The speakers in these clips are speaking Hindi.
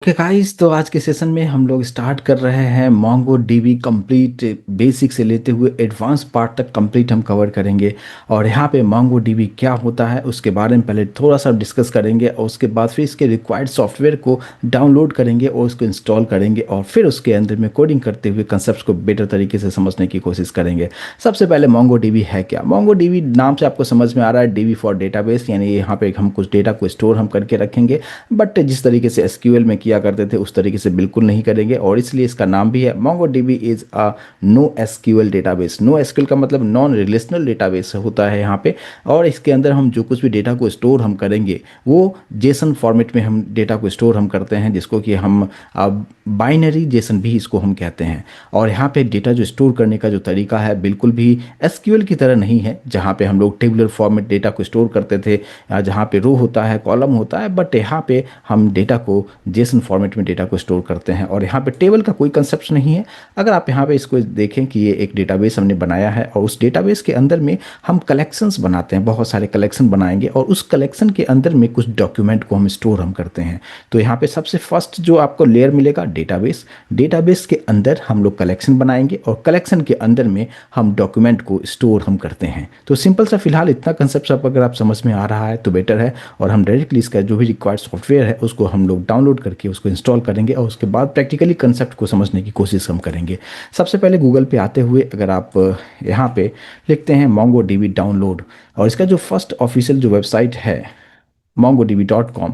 ओके गाइस, तो आज के सेशन में हम लोग स्टार्ट कर रहे हैं मोंगो डीबी कंप्लीट बेसिक से लेते हुए एडवांस पार्ट तक कंप्लीट हम कवर करेंगे। और यहाँ पे मोंगो डीबी क्या होता है उसके बारे में पहले थोड़ा सा डिस्कस करेंगे और उसके बाद फिर इसके रिक्वायर्ड सॉफ्टवेयर को डाउनलोड करेंगे और उसको इंस्टॉल करेंगे और फिर उसके अंदर में कोडिंग करते हुए कंसेप्ट को बेटर तरीके से समझने की कोशिश करेंगे। सबसे पहले मोंगो डीबी है क्या? मोंगो डीबी नाम से आपको समझ में आ रहा है, डीबी फॉर डेटाबेस, यानी यहाँ पे हम कुछ डेटा को स्टोर हम करके रखेंगे। बट जिस तरीके से एसक्यूएल में किया करते थे उस तरीके से बिल्कुल नहीं करेंगे और इसलिए इसका नाम भी है MongoDB is a no SQL database. No SQL का मतलब नॉन रिलेशनल डेटाबेस होता है यहाँ पे। और इसके अंदर हम जो कुछ भी डेटा को स्टोर हम करेंगे वो जेसन फॉर्मेट में हम डेटा को स्टोर हम करते हैं, जिसको कि हम बाइनरी जेसन भी इसको हम कहते हैं। और यहाँ पे डेटा जो स्टोर करने का जो तरीका है बिल्कुल भी एसक्यूएल की तरह नहीं है, जहाँ पे हम लोग टेबुलर फॉर्मेट डेटा को स्टोर करते थे, जहाँ पे रो होता है, कॉलम होता है। बट यहाँ पे हम डेटा को जेसन फॉर्मेट में डेटा को स्टोर करते हैं और यहाँ पे टेबल का कोई कंसेप्ट नहीं है। अगर आप यहाँ पे इसको देखें कि ये एक डेटाबेस हमने बनाया है और उस डेटाबेस के अंदर में हम कलेक्शंस बनाते हैं, बहुत सारे कलेक्शन बनाएंगे और उस कलेक्शन के अंदर में कुछ डॉक्यूमेंट को हम स्टोर हम करते हैं। तो यहाँ पे सबसे फर्स्ट जो आपको लेयर मिलेगा डेटाबेस। डेटाबेस के अंदर हम लोग कलेक्शन बनाएंगे और कलेक्शन के अंदर में हम डॉक्यूमेंट को स्टोर हम करते हैं। तो सिंपल सा फिलहाल इतना कंसेप्ट अगर आप समझ में आ रहा है तो बेटर है। और हम डायरेक्टली इसका जो भी रिक्वायर्ड सॉफ्टवेयर है उसको हम लोग डाउनलोड करके उसको इंस्टॉल करेंगे और उसके बाद प्रैक्टिकली कंसेप्ट को समझने की कोशिश हम करेंगे। सबसे पहले गूगल पे आते हुए अगर आप यहाँ पे लिखते हैं मोंगो डीबी डाउनलोड, और इसका जो फर्स्ट ऑफिशियल जो वेबसाइट है mongodb.com,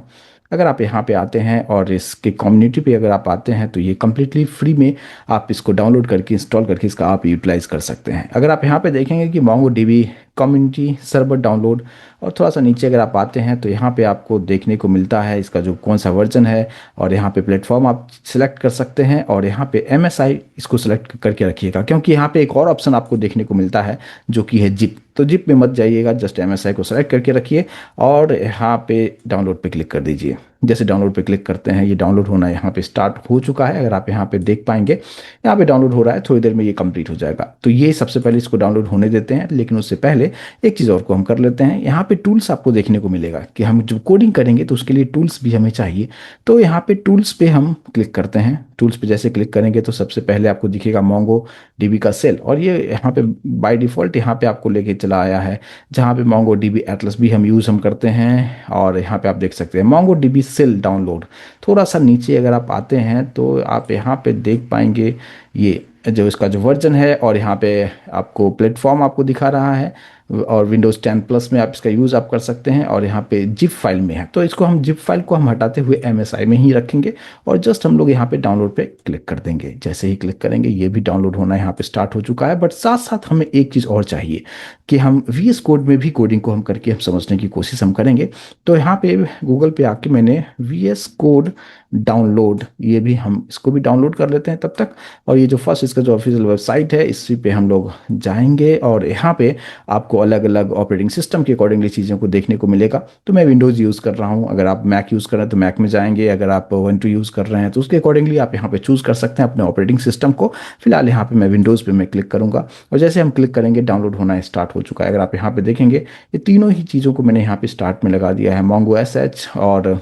अगर आप यहाँ पे आते हैं और इसके कम्युनिटी पे अगर आप आते हैं तो ये कम्प्लीटली फ्री में आप इसको डाउनलोड करके इंस्टॉल करके इसका आप यूटिलाइज कर सकते हैं। अगर आप यहाँ पे देखेंगे कि Mongo dB community server download, और थोड़ा सा नीचे अगर आप आते हैं तो यहाँ पे आपको देखने को मिलता है इसका जो कौन सा वर्जन है और यहाँ पे प्लेटफॉर्म आप सिलेक्ट कर सकते हैं और यहाँ पे MSI इसको सिलेक्ट करके रखिएगा, क्योंकि यहाँ पे एक और ऑप्शन आपको देखने को मिलता है जो कि है जिप। तो जिप में मत जाइएगा, जस्ट MSI को सिलेक्ट करके रखिए और यहाँ पे डाउनलोड पे क्लिक कर दीजिए। जैसे डाउनलोड पे क्लिक करते हैं ये डाउनलोड होना यहाँ पे स्टार्ट हो चुका है। अगर आप यहाँ पे देख पाएंगे यहाँ पे डाउनलोड हो रहा है, थोड़ी देर में ये कंप्लीट हो जाएगा। तो ये सबसे पहले इसको डाउनलोड होने देते हैं, लेकिन उससे पहले एक चीज़ और को हम कर लेते हैं। यहाँ पे टूल्स आपको देखने को मिलेगा कि हम जब कोडिंग करेंगे तो उसके लिए टूल्स भी हमें चाहिए। तो यहाँ पे टूल्स पे हम क्लिक करते हैं। टूल्स पे जैसे क्लिक करेंगे तो सबसे पहले आपको दिखेगा मोंगो डीबी का सेल, और ये यहाँ पे बाय डिफ़ॉल्ट यहाँ पे आपको लेके चला आया है जहाँ पे मोंगो डीबी एटलस भी हम करते हैं। और यहाँ पे आप देख सकते हैं मोंगो डीबी सेल डाउनलोड। थोड़ा सा नीचे अगर आप आते हैं तो आप यहाँ पे देख पाएंगे ये जो इसका जो वर्जन है, और यहाँ पे आपको प्लेटफॉर्म आपको दिखा रहा है और विंडोज़ 10 प्लस में आप इसका यूज़ आप कर सकते हैं। और यहाँ पे जिप फाइल में है, तो इसको हम जिप फाइल को हम हटाते हुए MSI में ही रखेंगे और जस्ट हम लोग यहाँ पे डाउनलोड पे क्लिक कर देंगे। जैसे ही क्लिक करेंगे ये भी डाउनलोड होना यहाँ पे स्टार्ट हो चुका है। बट साथ साथ हमें एक चीज़ और चाहिए कि हम VS कोड में भी कोडिंग को हम करके हम समझने की कोशिश हम करेंगे। तो यहाँ पे गूगल पे आके मैंने VS कोड डाउनलोड, ये भी हम इसको भी डाउनलोड कर लेते हैं तब तक। और ये जो फर्स्ट इसका जो ऑफिशियल वेबसाइट है इसी पे हम लोग जाएंगे और यहाँ पे आपको अलग अलग ऑपरेटिंग सिस्टम के अकॉर्डिंगली चीज़ों को देखने को मिलेगा। तो मैं विंडोज़ यूज़ कर रहा हूँ, अगर आप मैक यूज़ कर रहे हैं तो मैक में जाएंगे, अगर आप Ubuntu यूज़ कर रहे हैं तो उसके अकॉर्डिंगली आप यहाँ पे चूज़ कर सकते हैं अपने ऑपरेटिंग सिस्टम को। फिलहाल यहाँ पे मैं विंडोज़ पे मैं क्लिक करूँगा और जैसे हम क्लिक करेंगे डाउनलोड होना स्टार्ट हो चुका है। अगर आप यहाँ पे देखेंगे ये तीनों ही चीज़ों को मैंने यहाँ पे स्टार्ट में लगा दिया है, मोंगो SH और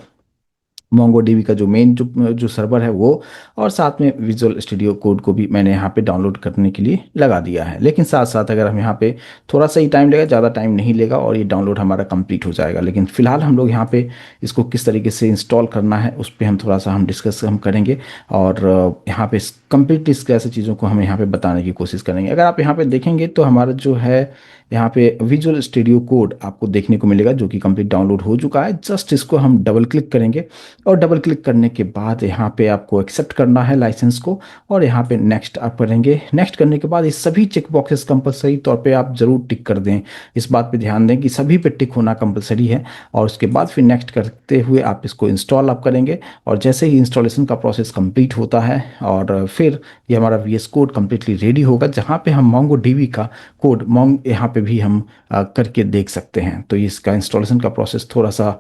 मोंगो डीबी का जो मेन जो जो सर्वर है वो, और साथ में विजुअल स्टूडियो कोड को भी मैंने यहाँ पे डाउनलोड करने के लिए लगा दिया है। लेकिन साथ साथ अगर हम यहाँ पे थोड़ा सा ही टाइम लेगा, ज़्यादा टाइम नहीं लेगा और ये डाउनलोड हमारा कंप्लीट हो जाएगा। लेकिन फिलहाल हम लोग यहाँ पे इसको किस तरीके से इंस्टॉल करना है उस पर हम थोड़ा सा हम डिस्कस हम करेंगे और यहाँ पे कंप्लीट इस ऐसे चीज़ों को हम यहाँ पे बताने की कोशिश करेंगे। अगर आप यहाँ पे देखेंगे तो हमारा जो है यहाँ पे विजुअल स्टूडियो कोड आपको देखने को मिलेगा जो कि कंप्लीट डाउनलोड हो चुका है। जस्ट इसको हम डबल क्लिक करेंगे और डबल क्लिक करने के बाद यहाँ पे आपको एक्सेप्ट करना है लाइसेंस को और यहाँ पे नेक्स्ट आप करेंगे। नेक्स्ट करने के बाद ये सभी चेक बॉक्सेस कंपलसरी तौर पे आप जरूर टिक कर दें। इस बात पे ध्यान दें कि सभी पे टिक होना कंपलसरी है। और उसके बाद फिर नेक्स्ट करते हुए आप इसको इंस्टॉल आप करेंगे और जैसे ही इंस्टॉलेशन का प्रोसेस कंप्लीट होता है और फिर ये हमारा VS कोड कंप्लीटली रेडी होगा, जहाँ पे हम मोंगो डीबी का कोड यहाँ पे भी हम करके देख सकते हैं। तो इसका इंस्टॉलेशन का प्रोसेस थोड़ा सा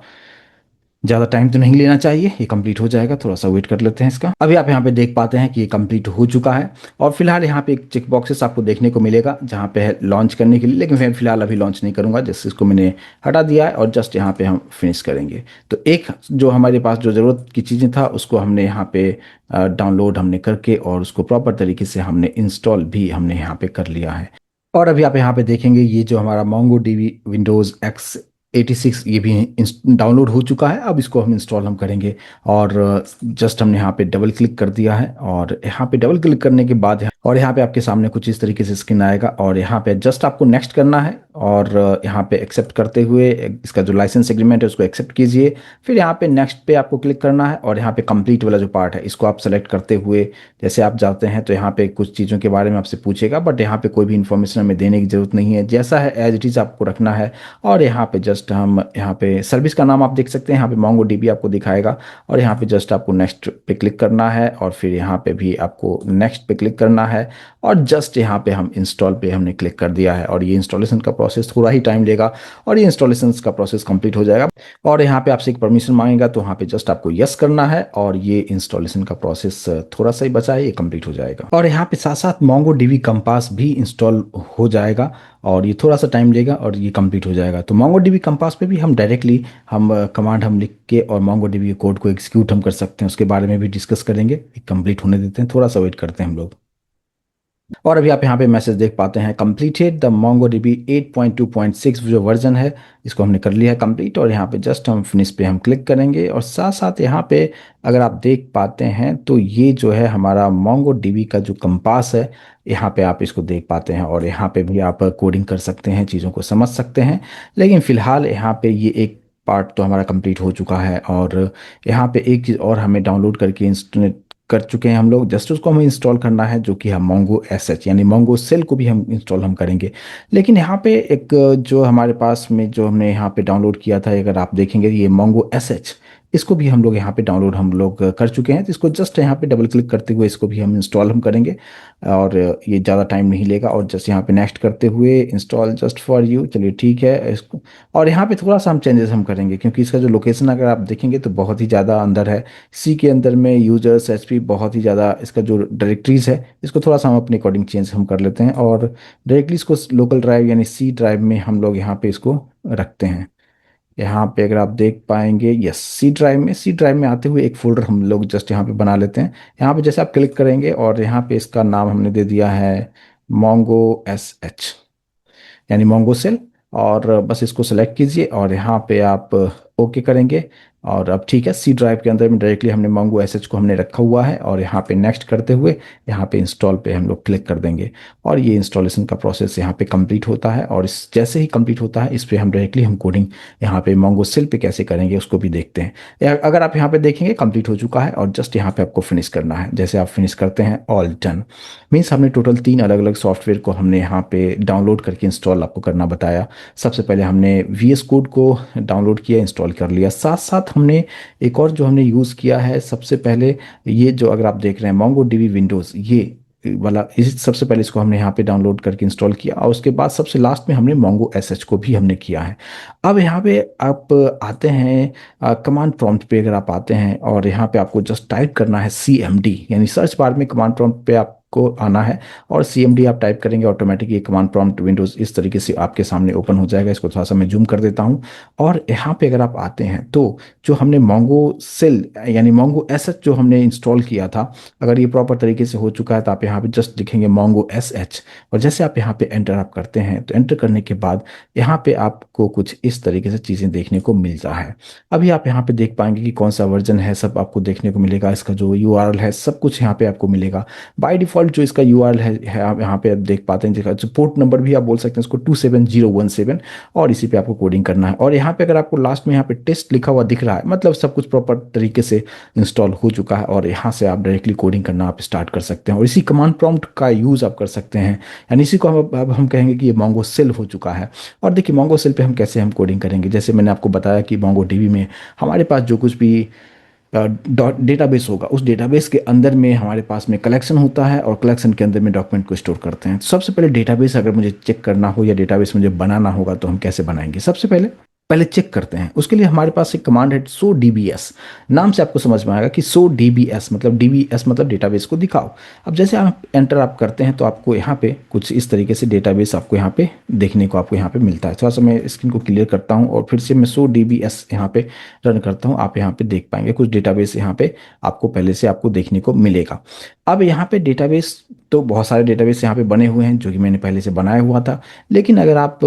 ज़्यादा टाइम तो नहीं लेना चाहिए, ये कंप्लीट हो जाएगा, थोड़ा सा वेट कर लेते हैं इसका। अभी आप यहाँ पे देख पाते हैं कि ये कंप्लीट हो चुका है और फिलहाल यहाँ पे एक चेक बॉक्सेस आपको देखने को मिलेगा जहाँ पे है लॉन्च करने के लिए, लेकिन मैं फिलहाल अभी लॉन्च नहीं करूँगा, जैसे इसको मैंने हटा दिया है और जस्ट यहाँ पे हम फिनिश करेंगे। तो एक जो हमारे पास जो ज़रूरत की चीज़ें था उसको हमने यहाँ पे डाउनलोड हमने करके और उसको प्रॉपर तरीके से हमने इंस्टॉल भी हमने यहाँ पे कर लिया है। और अभी आप यहाँ पे देखेंगे ये जो हमारा मोंगो डीबी विंडोज़ X86 ये भी डाउनलोड हो चुका है। अब इसको हम इंस्टॉल हम करेंगे और जस्ट हमने यहाँ पे डबल क्लिक कर दिया है और यहाँ पे डबल क्लिक करने के बाद और यहाँ पे आपके सामने कुछ इस तरीके से स्क्रीन आएगा और यहाँ पे जस्ट आपको नेक्स्ट करना है और यहाँ पे एक्सेप्ट करते हुए इसका जो लाइसेंस एग्रीमेंट है उसको एक्सेप्ट कीजिए। फिर यहाँ पे नेक्स्ट पे आपको क्लिक करना है और यहाँ पे कंप्लीट वाला जो पार्ट है इसको आप सेलेक्ट करते हुए जैसे आप जाते हैं तो यहाँ पे कुछ चीज़ों के बारे में आपसे पूछेगा, बट यहाँ पे कोई भी इन्फॉर्मेशन हमें देने की जरूरत नहीं है, जैसा है एज इट इज़ आपको रखना है। और यहाँ पे जस्ट हम यहाँ पे सर्विस का नाम आप देख सकते हैं, यहाँ पे मोंगो डीबी आपको दिखाएगा और यहाँ पे जस्ट आपको नेक्स्ट पे क्लिक करना है और फिर यहाँ पे भी आपको नेक्स्ट पे क्लिक करना है और जस्ट यहाँ पे हम इंस्टॉल पे हमने क्लिक कर दिया है और ये इंस्टॉलेशन का प्रोसेस थोड़ा ही टाइम लेगा और ये इंस्टॉलेशन का प्रोसेस कंप्लीट हो जाएगा। और यहाँ पे आपसे एक परमिशन मांगेगा तो यहाँ पे जस्ट आपको यस करना है और ये इंस्टॉलेशन का प्रोसेस थोड़ा सा ही बचा है, ये कंप्लीट हो जाएगा। और यहाँ पे साथ साथ मोंगो डीबी कंपास भी इंस्टॉल हो जाएगा और ये थोड़ा सा टाइम लेगा और ये कंप्लीट हो जाएगा। तो मोंगो डीबी कंपास पे भी हम डायरेक्टली हम कमांड हम लिख के और मोंगो डीबी कोड को एग्जीक्यूट हम कर सकते हैं, उसके बारे में भी डिस्कस करेंगे। कंप्लीट होने देते हैं, थोड़ा सा वेट करते हैं हम लोग। और अभी आप यहाँ पे मैसेज देख पाते हैं कंप्लीटेड द MongoDB 8.2.6 जो वर्जन है इसको हमने कर लिया है कंप्लीट और यहाँ पे जस्ट हम फिनिश पे हम क्लिक करेंगे और साथ साथ यहाँ पे अगर आप देख पाते हैं तो ये जो है हमारा MongoDB का जो कंपास है यहाँ पे आप इसको देख पाते हैं और यहाँ पे भी आप कोडिंग कर सकते हैं, चीज़ों को समझ सकते हैं। लेकिन फिलहाल यहाँ पे ये एक पार्ट तो हमारा कंप्लीट हो चुका है और यहाँ पे एक चीज़ और हमें डाउनलोड करके इंस्टॉल कर चुके हैं हम लोग, जस्ट उसको हमें इंस्टॉल करना है जो कि हम मोंगो एसएच यानी मोंगो सेल को भी हम इंस्टॉल हम करेंगे। लेकिन यहाँ पे एक जो हमारे पास में जो हमने यहाँ पे डाउनलोड किया था, अगर आप देखेंगे ये मोंगो एसएच इसको भी हम लोग यहाँ पे डाउनलोड हम लोग कर चुके हैं। तो इसको जस्ट यहाँ पे डबल क्लिक करते हुए इसको भी हम इंस्टॉल हम करेंगे और ये ज़्यादा टाइम नहीं लेगा और जस्ट यहाँ पे नेक्स्ट करते हुए इंस्टॉल जस्ट फॉर यू, चलिए ठीक है इसको। और यहाँ पे थोड़ा सा हम चेंजेस हम करेंगे क्योंकि इसका जो लोकेशन अगर आप देखेंगे तो बहुत ही ज़्यादा अंदर है, सी के अंदर में यूजर्स एचपी बहुत ही ज़्यादा इसका जो डायरेक्टरीज है इसको थोड़ा सा हम अपने अकॉर्डिंग चेंज हम कर लेते हैं और डायरेक्टली इसको लोकल ड्राइव यानी सी ड्राइव में हम लोग यहाँ पे इसको रखते हैं। यहाँ पे अगर आप देख पाएंगे यस सी ड्राइव में आते हुए एक फोल्डर हम लोग जस्ट यहाँ पे बना लेते हैं। यहाँ पे जैसे आप क्लिक करेंगे और यहाँ पे इसका नाम हमने दे दिया है मोंगो एस एच यानी मोंगो सेल और बस इसको सेलेक्ट कीजिए और यहाँ पे आप ओके करेंगे और अब ठीक है, सी ड्राइव के अंदर में डायरेक्टली हमने मोंगो एसएच को हमने रखा हुआ है और यहाँ पे नेक्स्ट करते हुए यहाँ पे इंस्टॉल पे हम लोग क्लिक कर देंगे और ये इंस्टॉलेशन का प्रोसेस यहाँ पे कंप्लीट होता है और इस जैसे ही कंप्लीट होता है इस पे हम डायरेक्टली हम कोडिंग यहाँ पे मोंगो सेल पे कैसे करेंगे उसको भी देखते हैं। अगर आप यहाँ पे देखेंगे कंप्लीट हो चुका है और जस्ट यहाँ पे आपको फिनिश करना है। जैसे आप फिनिश करते हैं ऑल डन मीन्स हमने टोटल 3 अलग अलग सॉफ्टवेयर को हमने यहाँ पे डाउनलोड करके इंस्टॉल आपको करना बताया। सबसे पहले हमने VS कोड को डाउनलोड किया, इंस्टॉल कर लिया। साथ साथ हमने एक और जो हमने यूज़ किया है सबसे पहले ये जो अगर आप देख रहे हैं मोंगो डीबी विंडोज़ ये वाला, इस सबसे पहले इसको हमने यहाँ पे डाउनलोड करके इंस्टॉल किया और उसके बाद सबसे लास्ट में हमने मोंगो एसएच को भी हमने किया है। अब यहाँ पे आप आते हैं कमांड प्रॉम्प्ट पे, अगर आप आते हैं और यहाँ पे आपको जस्ट टाइप करना है CMD यानी सर्च बार में कमांड प्रॉम्प्ट पे आपको आना है और CMD आप टाइप करेंगे ऑटोमेटिक ये कमांड प्रॉम्प्ट विंडोज़ इस तरीके से आपके सामने ओपन हो जाएगा। इसको थोड़ा सा मैं जूम कर देता हूँ और यहाँ पे अगर आप आते हैं तो जो हमने मोंगो सेल यानी मोंगो एसएच जो हमने इंस्टॉल किया था, अगर ये प्रॉपर तरीके से हो चुका है तो आप यहाँ पे जस्ट लिखेंगे मोंगो एसएच और जैसे आप यहाँ पे एंटर आप करते हैं तो एंटर करने के बाद यहाँ पे आपको कुछ इस तरीके से चीज़ें देखने को मिलता है। अभी आप यहाँ पे देख पाएंगे कि कौन सा वर्जन है, सब आपको देखने को मिलेगा। इसका जो URL है सब कुछ यहाँ पे आपको मिलेगा। बाय डिफॉल्ट जो इसका URL है आप यहाँ पे आप देख पाते हैं, जिसका पोर्ट नंबर भी आप बोल सकते हैं इसको 27017 और इसी पे आपको कोडिंग करना है। और यहाँ पे अगर आपको लास्ट में यहाँ पे टेस्ट लिखा हुआ दिख रहा है मतलब सब कुछ प्रॉपर तरीके से इंस्टॉल हो चुका है और यहाँ से आप डायरेक्टली कोडिंग करना आप स्टार्ट कर सकते हैं और इसी कमांड प्रॉम्प्ट का यूज़ आप कर सकते हैं। यानी इसी को अब हम कहेंगे कि ये मोंगो सेल हो चुका है। और देखिए मोंगो सेल पे हम कैसे हम कोडिंग करेंगे, जैसे मैंने आपको बताया कि मोंगो डीबी में हमारे पास जो कुछ भी डेटाबेस होगा उस डेटाबेस के अंदर में हमारे पास में कलेक्शन होता है और कलेक्शन के अंदर में डॉक्यूमेंट को स्टोर करते हैं। तो सबसे पहले डेटाबेस अगर मुझे चेक करना हो या डेटाबेस मुझे बनाना होगा तो हम कैसे बनाएंगे, सबसे पहले पहले चेक करते हैं। उसके लिए हमारे पास एक कमांड है सो डीबीएस। नाम से आपको समझ में आएगा कि सो डीबीएस मतलब डीबीएस मतलब डेटाबेस को दिखाओ। अब जैसे आप करते हैं तो आपको यहाँ पे कुछ इस तरीके से डेटाबेस आपको यहाँ पे देखने को आपको यहाँ पे मिलता है। थोड़ा सा मैं स्क्रीन को क्लियर करता हूँ और फिर से मैं सो डीबीएस यहाँ पे रन करता हूँ। आप यहाँ पे देख पाएंगे कुछ डेटाबेस यहाँ पे आपको पहले से आपको देखने को मिलेगा। अब यहाँ पे डेटाबेस तो बहुत सारे डेटाबेस यहाँ पे बने हुए हैं जो कि मैंने पहले से बनाया हुआ था। लेकिन अगर आप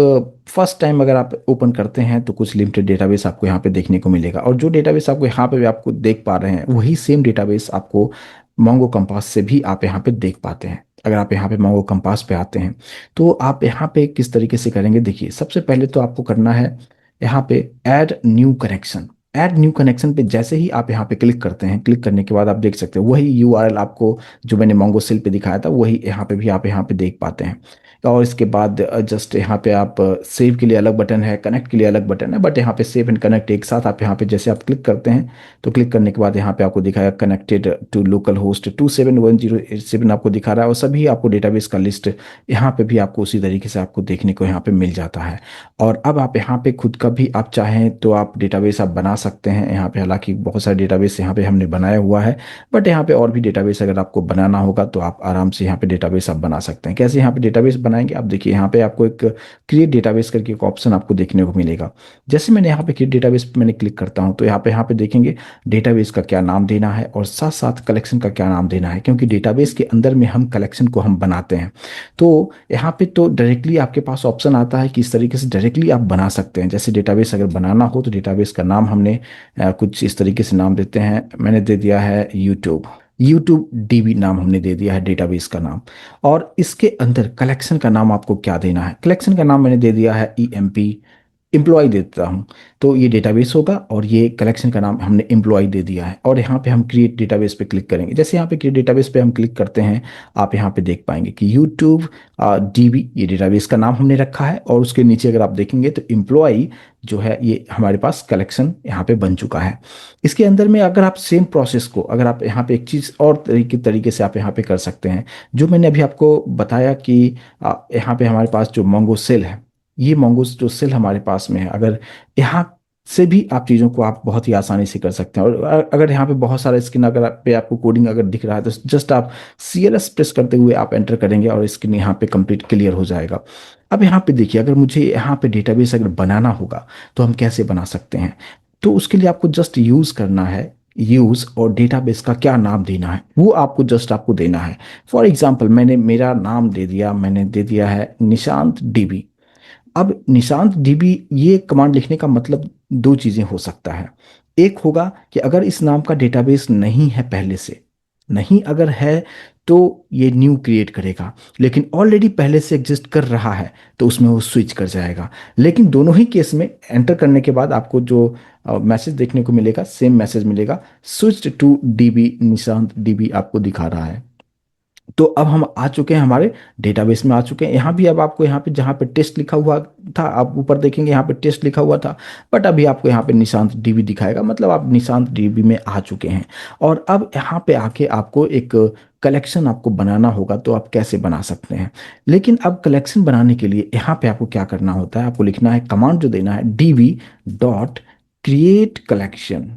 फर्स्ट टाइम अगर आप ओपन करते हैं तो कुछ लिमिटेड डेटाबेस आपको यहाँ पे देखने को मिलेगा। और जो डेटाबेस आपको यहाँ पे भी आपको देख पा रहे हैं वही सेम डेटाबेस आपको मोंगो कंपास से भी आप यहाँ पे देख पाते हैं। अगर आप यहाँ पे मोंगो कंपास पे आते हैं तो आप यहाँ पे किस तरीके से करेंगे, देखिए सबसे पहले तो आपको करना है यहाँ पे add new connection. Add new connection पे जैसे ही आप यहाँ पे क्लिक करते हैं, क्लिक करने के बाद आप देख सकते हैं वही यूआरएल आपको जो मैंने मोंगो सेल पे दिखाया था वही यहाँ पे भी आप यहाँ पे देख पाते हैं। और इसके बाद जस्ट यहाँ पे आप सेव के लिए अलग बटन है, कनेक्ट के लिए अलग बटन है, बट यहाँ पे सेव एंड कनेक्ट एक साथ आप यहाँ पे जैसे आप क्लिक करते हैं तो क्लिक करने के बाद यहाँ पे आपको दिखाया कनेक्टेड टू लोकल होस्ट 271087 आपको दिखा रहा है। और सभी आपको डेटाबेस का लिस्ट यहाँ पे भी आपको उसी तरीके से आपको देखने को यहाँ पे मिल जाता है। और अब आप यहाँ पे खुद का भी आप चाहें तो आप डेटाबेस आप बना सकते हैं यहाँ पे। हालांकि बहुत सारे डेटाबेस यहाँ पे हमने बनाया हुआ है, बट यहाँ पे और भी डेटाबेस अगर आपको बनाना होगा तो आप आराम से यहाँ पे डेटाबेस आप बना सकते हैं। कैसे यहाँ पे डेटाबेस बनाएंगे आप देखिए, यहाँ पे आपको एक क्रिएट डेटाबेस करके एक ऑप्शन आपको देखने को मिलेगा। जैसे मैंने यहाँ पे क्रिएट डेटाबेस पे मैंने क्लिक करता हूँ तो यहाँ पे देखेंगे डेटाबेस का क्या नाम देना है और साथ साथ कलेक्शन का क्या नाम देना है, क्योंकि डेटाबेस के अंदर में हम कलेक्शन को हम बनाते हैं। तो यहाँ पे तो डायरेक्टली आपके पास ऑप्शन आता है कि इस तरीके से डायरेक्टली आप बना सकते हैं। जैसे डेटाबेस अगर बनाना हो तो डेटाबेस का नाम हमने कुछ इस तरीके से नाम देते हैं। मैंने दे दिया है यूट्यूब, यूट्यूब डीबी नाम हमने दे दिया है डेटाबेस का नाम। और इसके अंदर कलेक्शन का नाम आपको क्या देना है, कलेक्शन का नाम मैंने दे दिया है ईएमपी, एम्प्लॉय देता हूँ। तो ये डेटाबेस होगा और ये कलेक्शन का नाम हमने एम्प्लॉय दे दिया है। और यहाँ पे हम क्रिएट डेटाबेस पे क्लिक करेंगे। जैसे यहाँ पे क्रिएट डेटाबेस पे हम क्लिक करते हैं आप यहाँ पे देख पाएंगे कि यूट्यूब डीबी ये डेटाबेस का नाम हमने रखा है। और उसके नीचे अगर आप देखेंगे तो एम्प्लॉय जो है ये हमारे पास कलेक्शन यहाँ पे बन चुका है। इसके अंदर में अगर आप सेम प्रोसेस को अगर आप यहाँ पे एक चीज़ और तरीके से आप यहाँ पे कर सकते हैं जो मैंने अभी आपको बताया कि यहाँ पे हमारे पास जो मोंगो सेल है, ये मोंगोस जो सेल हमारे पास में है, अगर यहाँ से भी आप चीज़ों को आप बहुत ही आसानी से कर सकते हैं। और अगर यहाँ पे बहुत सारा स्क्रीन अगर पे आपको कोडिंग अगर दिख रहा है तो जस्ट आप CLS प्रेस करते हुए आप एंटर करेंगे और स्क्रीन यहाँ पे कंप्लीट क्लियर हो जाएगा। अब यहाँ पे देखिए, अगर मुझे यहाँ पे डेटाबेस अगर बनाना होगा तो हम कैसे बना सकते हैं। तो उसके लिए आपको जस्ट यूज़ करना है, यूज़ और डेटाबेस का क्या नाम देना है वो आपको जस्ट आपको देना है। फॉर एग्जाम्पल मैंने मेरा नाम दे दिया, मैंने दे दिया है निशांत डीबी। अब निशांत डीबी ये कमांड लिखने का मतलब दो चीजें हो सकता है। एक होगा कि अगर इस नाम का डेटाबेस नहीं है पहले से, नहीं अगर है तो ये न्यू क्रिएट करेगा, लेकिन ऑलरेडी पहले से एग्जिस्ट कर रहा है तो उसमें वो स्विच कर जाएगा। लेकिन दोनों ही केस में एंटर करने के बाद आपको जो मैसेज देखने को मिलेगा सेम मैसेज मिलेगा, switch to DB Nishant DB आपको दिखा रहा है। तो अब हम आ चुके हैं हमारे डेटाबेस में आ चुके हैं। यहाँ भी अब आपको यहाँ पे जहाँ पे टेस्ट लिखा हुआ था आप ऊपर देखेंगे यहाँ पे टेस्ट लिखा हुआ था, बट अभी आपको यहाँ पे निशांत डीबी दिखाएगा, मतलब आप निशांत डीबी में आ चुके हैं। और अब यहाँ पे आके आपको एक कलेक्शन आपको बनाना होगा तो आप कैसे बना सकते हैं। लेकिन अब कलेक्शन बनाने के लिए यहाँ पे आपको क्या करना होता है, आपको लिखना है कमांड जो देना है डीबी डॉट क्रिएट कलेक्शन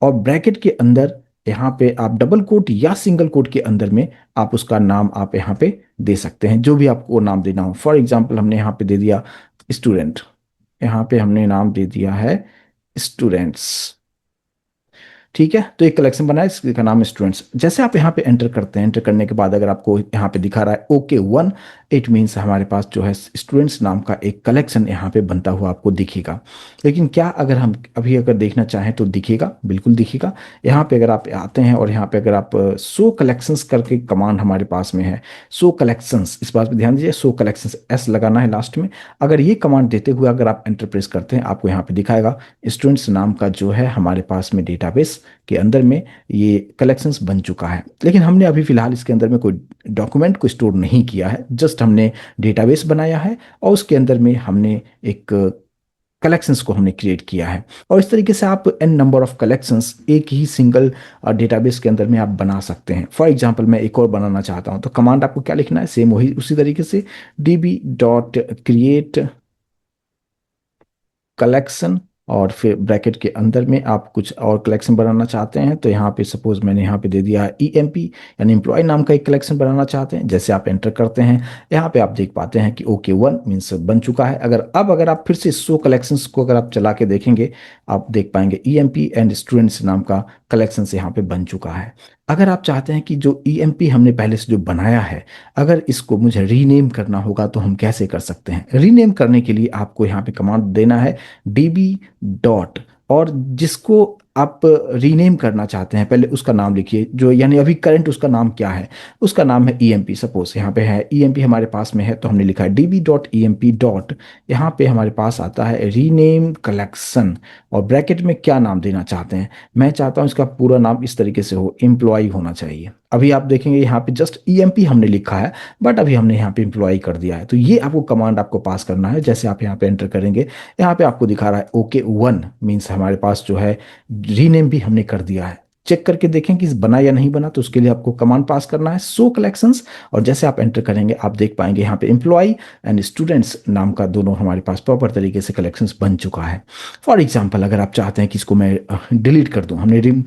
और ब्रैकेट के अंदर यहाँ पे आप डबल कोट या सिंगल कोट के अंदर में आप उसका नाम आप यहाँ पे दे सकते हैं जो भी आपको नाम देना हो। फॉर एग्जांपल हमने यहाँ पे दे दिया स्टूडेंट, यहाँ पे हमने नाम दे दिया है स्टूडेंट्स। ठीक है, तो एक कलेक्शन बना है इसका नाम स्टूडेंट्स। जैसे आप यहाँ पे एंटर करते हैं, एंटर करने के बाद अगर आपको यहाँ पे दिखा रहा है OK1, इट मीन्स हमारे पास जो है स्टूडेंट्स नाम का एक कलेक्शन यहाँ पे बनता हुआ आपको दिखेगा। लेकिन क्या अगर हम अभी अगर देखना चाहें तो दिखेगा, बिल्कुल दिखेगा। यहाँ पे अगर आप आते हैं और यहाँ पे अगर आप शो कलेक्शंस करके कमांड हमारे पास में है, शो कलेक्शंस, इस बात पर ध्यान दीजिए, शो कलेक्शंस S लगाना है लास्ट में। अगर ये कमांड देते हुए अगर आप एंटर प्रेस करते हैं आपको यहाँ पे दिखाएगा स्टूडेंट्स नाम का जो है हमारे पास में डेटाबेस के अंदर में ये कलेक्शंस बन चुका है। लेकिन हमने अभी फिलहाल इसके अंदर में कोई डॉक्यूमेंट को स्टोर नहीं किया है, जस्ट हमने डेटाबेस बनाया है और उसके अंदर में हमने एक कलेक्शंस को हमने क्रिएट किया है। और इस तरीके से आप n नंबर ऑफ कलेक्शंस एक ही सिंगल डेटाबेस के अंदर में आप बना सकते हैं। फॉर एग्जांपल मैं एक और बनाना चाहता हूं तो कमांड आपको क्या लिखना है, सेम वही उसी तरीके से db डॉट क्रिएट कलेक्शन, और फिर ब्रैकेट के अंदर में आप कुछ और कलेक्शन बनाना चाहते हैं, तो यहाँ पे सपोज मैंने यहाँ पे दे दिया है ईएमपी, यानी एम्प्लॉय नाम का एक कलेक्शन बनाना चाहते हैं। जैसे आप एंटर करते हैं, यहाँ पे आप देख पाते हैं कि ओके वन मीन्स बन चुका है। अगर आप फिर से शो कलेक्शंस को अगर आप चला के देखेंगे, आप देख पाएंगे ईएमपी एंड स्टूडेंट्स नाम का कलेक्शन यहाँ पे बन चुका है। अगर आप चाहते हैं कि जो ईएमपी हमने पहले से जो बनाया है, अगर इसको मुझे रीनेम करना होगा तो हम कैसे कर सकते हैं? रीनेम करने के लिए आपको यहाँ पे कमांड देना है डीबी डॉट, और जिसको आप रीनेम करना चाहते हैं पहले उसका नाम लिखिए, जो यानी अभी करंट उसका नाम क्या है। उसका नाम है ईएमपी, सपोज यहाँ पे है ईएमपी हमारे पास में है, तो हमने लिखा है डीबी डॉट ईएमपी डॉट, यहाँ पे हमारे पास आता है रीनेम कलेक्शन, और ब्रैकेट में क्या नाम देना चाहते हैं। मैं चाहता हूँ इसका पूरा नाम इस तरीके से हो, एम्प्लॉय होना चाहिए। अभी आप देखेंगे यहाँ पे जस्ट ईएमपी हमने लिखा है, बट अभी हमने यहाँ पे एम्प्लॉय कर दिया है। तो ये आपको कमांड आपको पास करना है। जैसे आप यहाँ पे एंटर करेंगे, यहाँ पे आपको दिखा रहा है ओके वन मीन्स हमारे पास जो है रीनेम भी हमने कर दिया है। चेक करके देखें कि बना या नहीं बना, तो उसके लिए आपको कमांड पास करना है सो कलेक्शंस, और जैसे आप एंटर करेंगे आप देख पाएंगे यहाँ पे एम्प्लॉय एंड स्टूडेंट्स नाम का दोनों हमारे पास प्रॉपर तरीके से कलेक्शंस बन चुका है। फॉर एग्जाम्पल अगर आप चाहते हैं कि इसको मैं डिलीट कर दूं, हमने रिम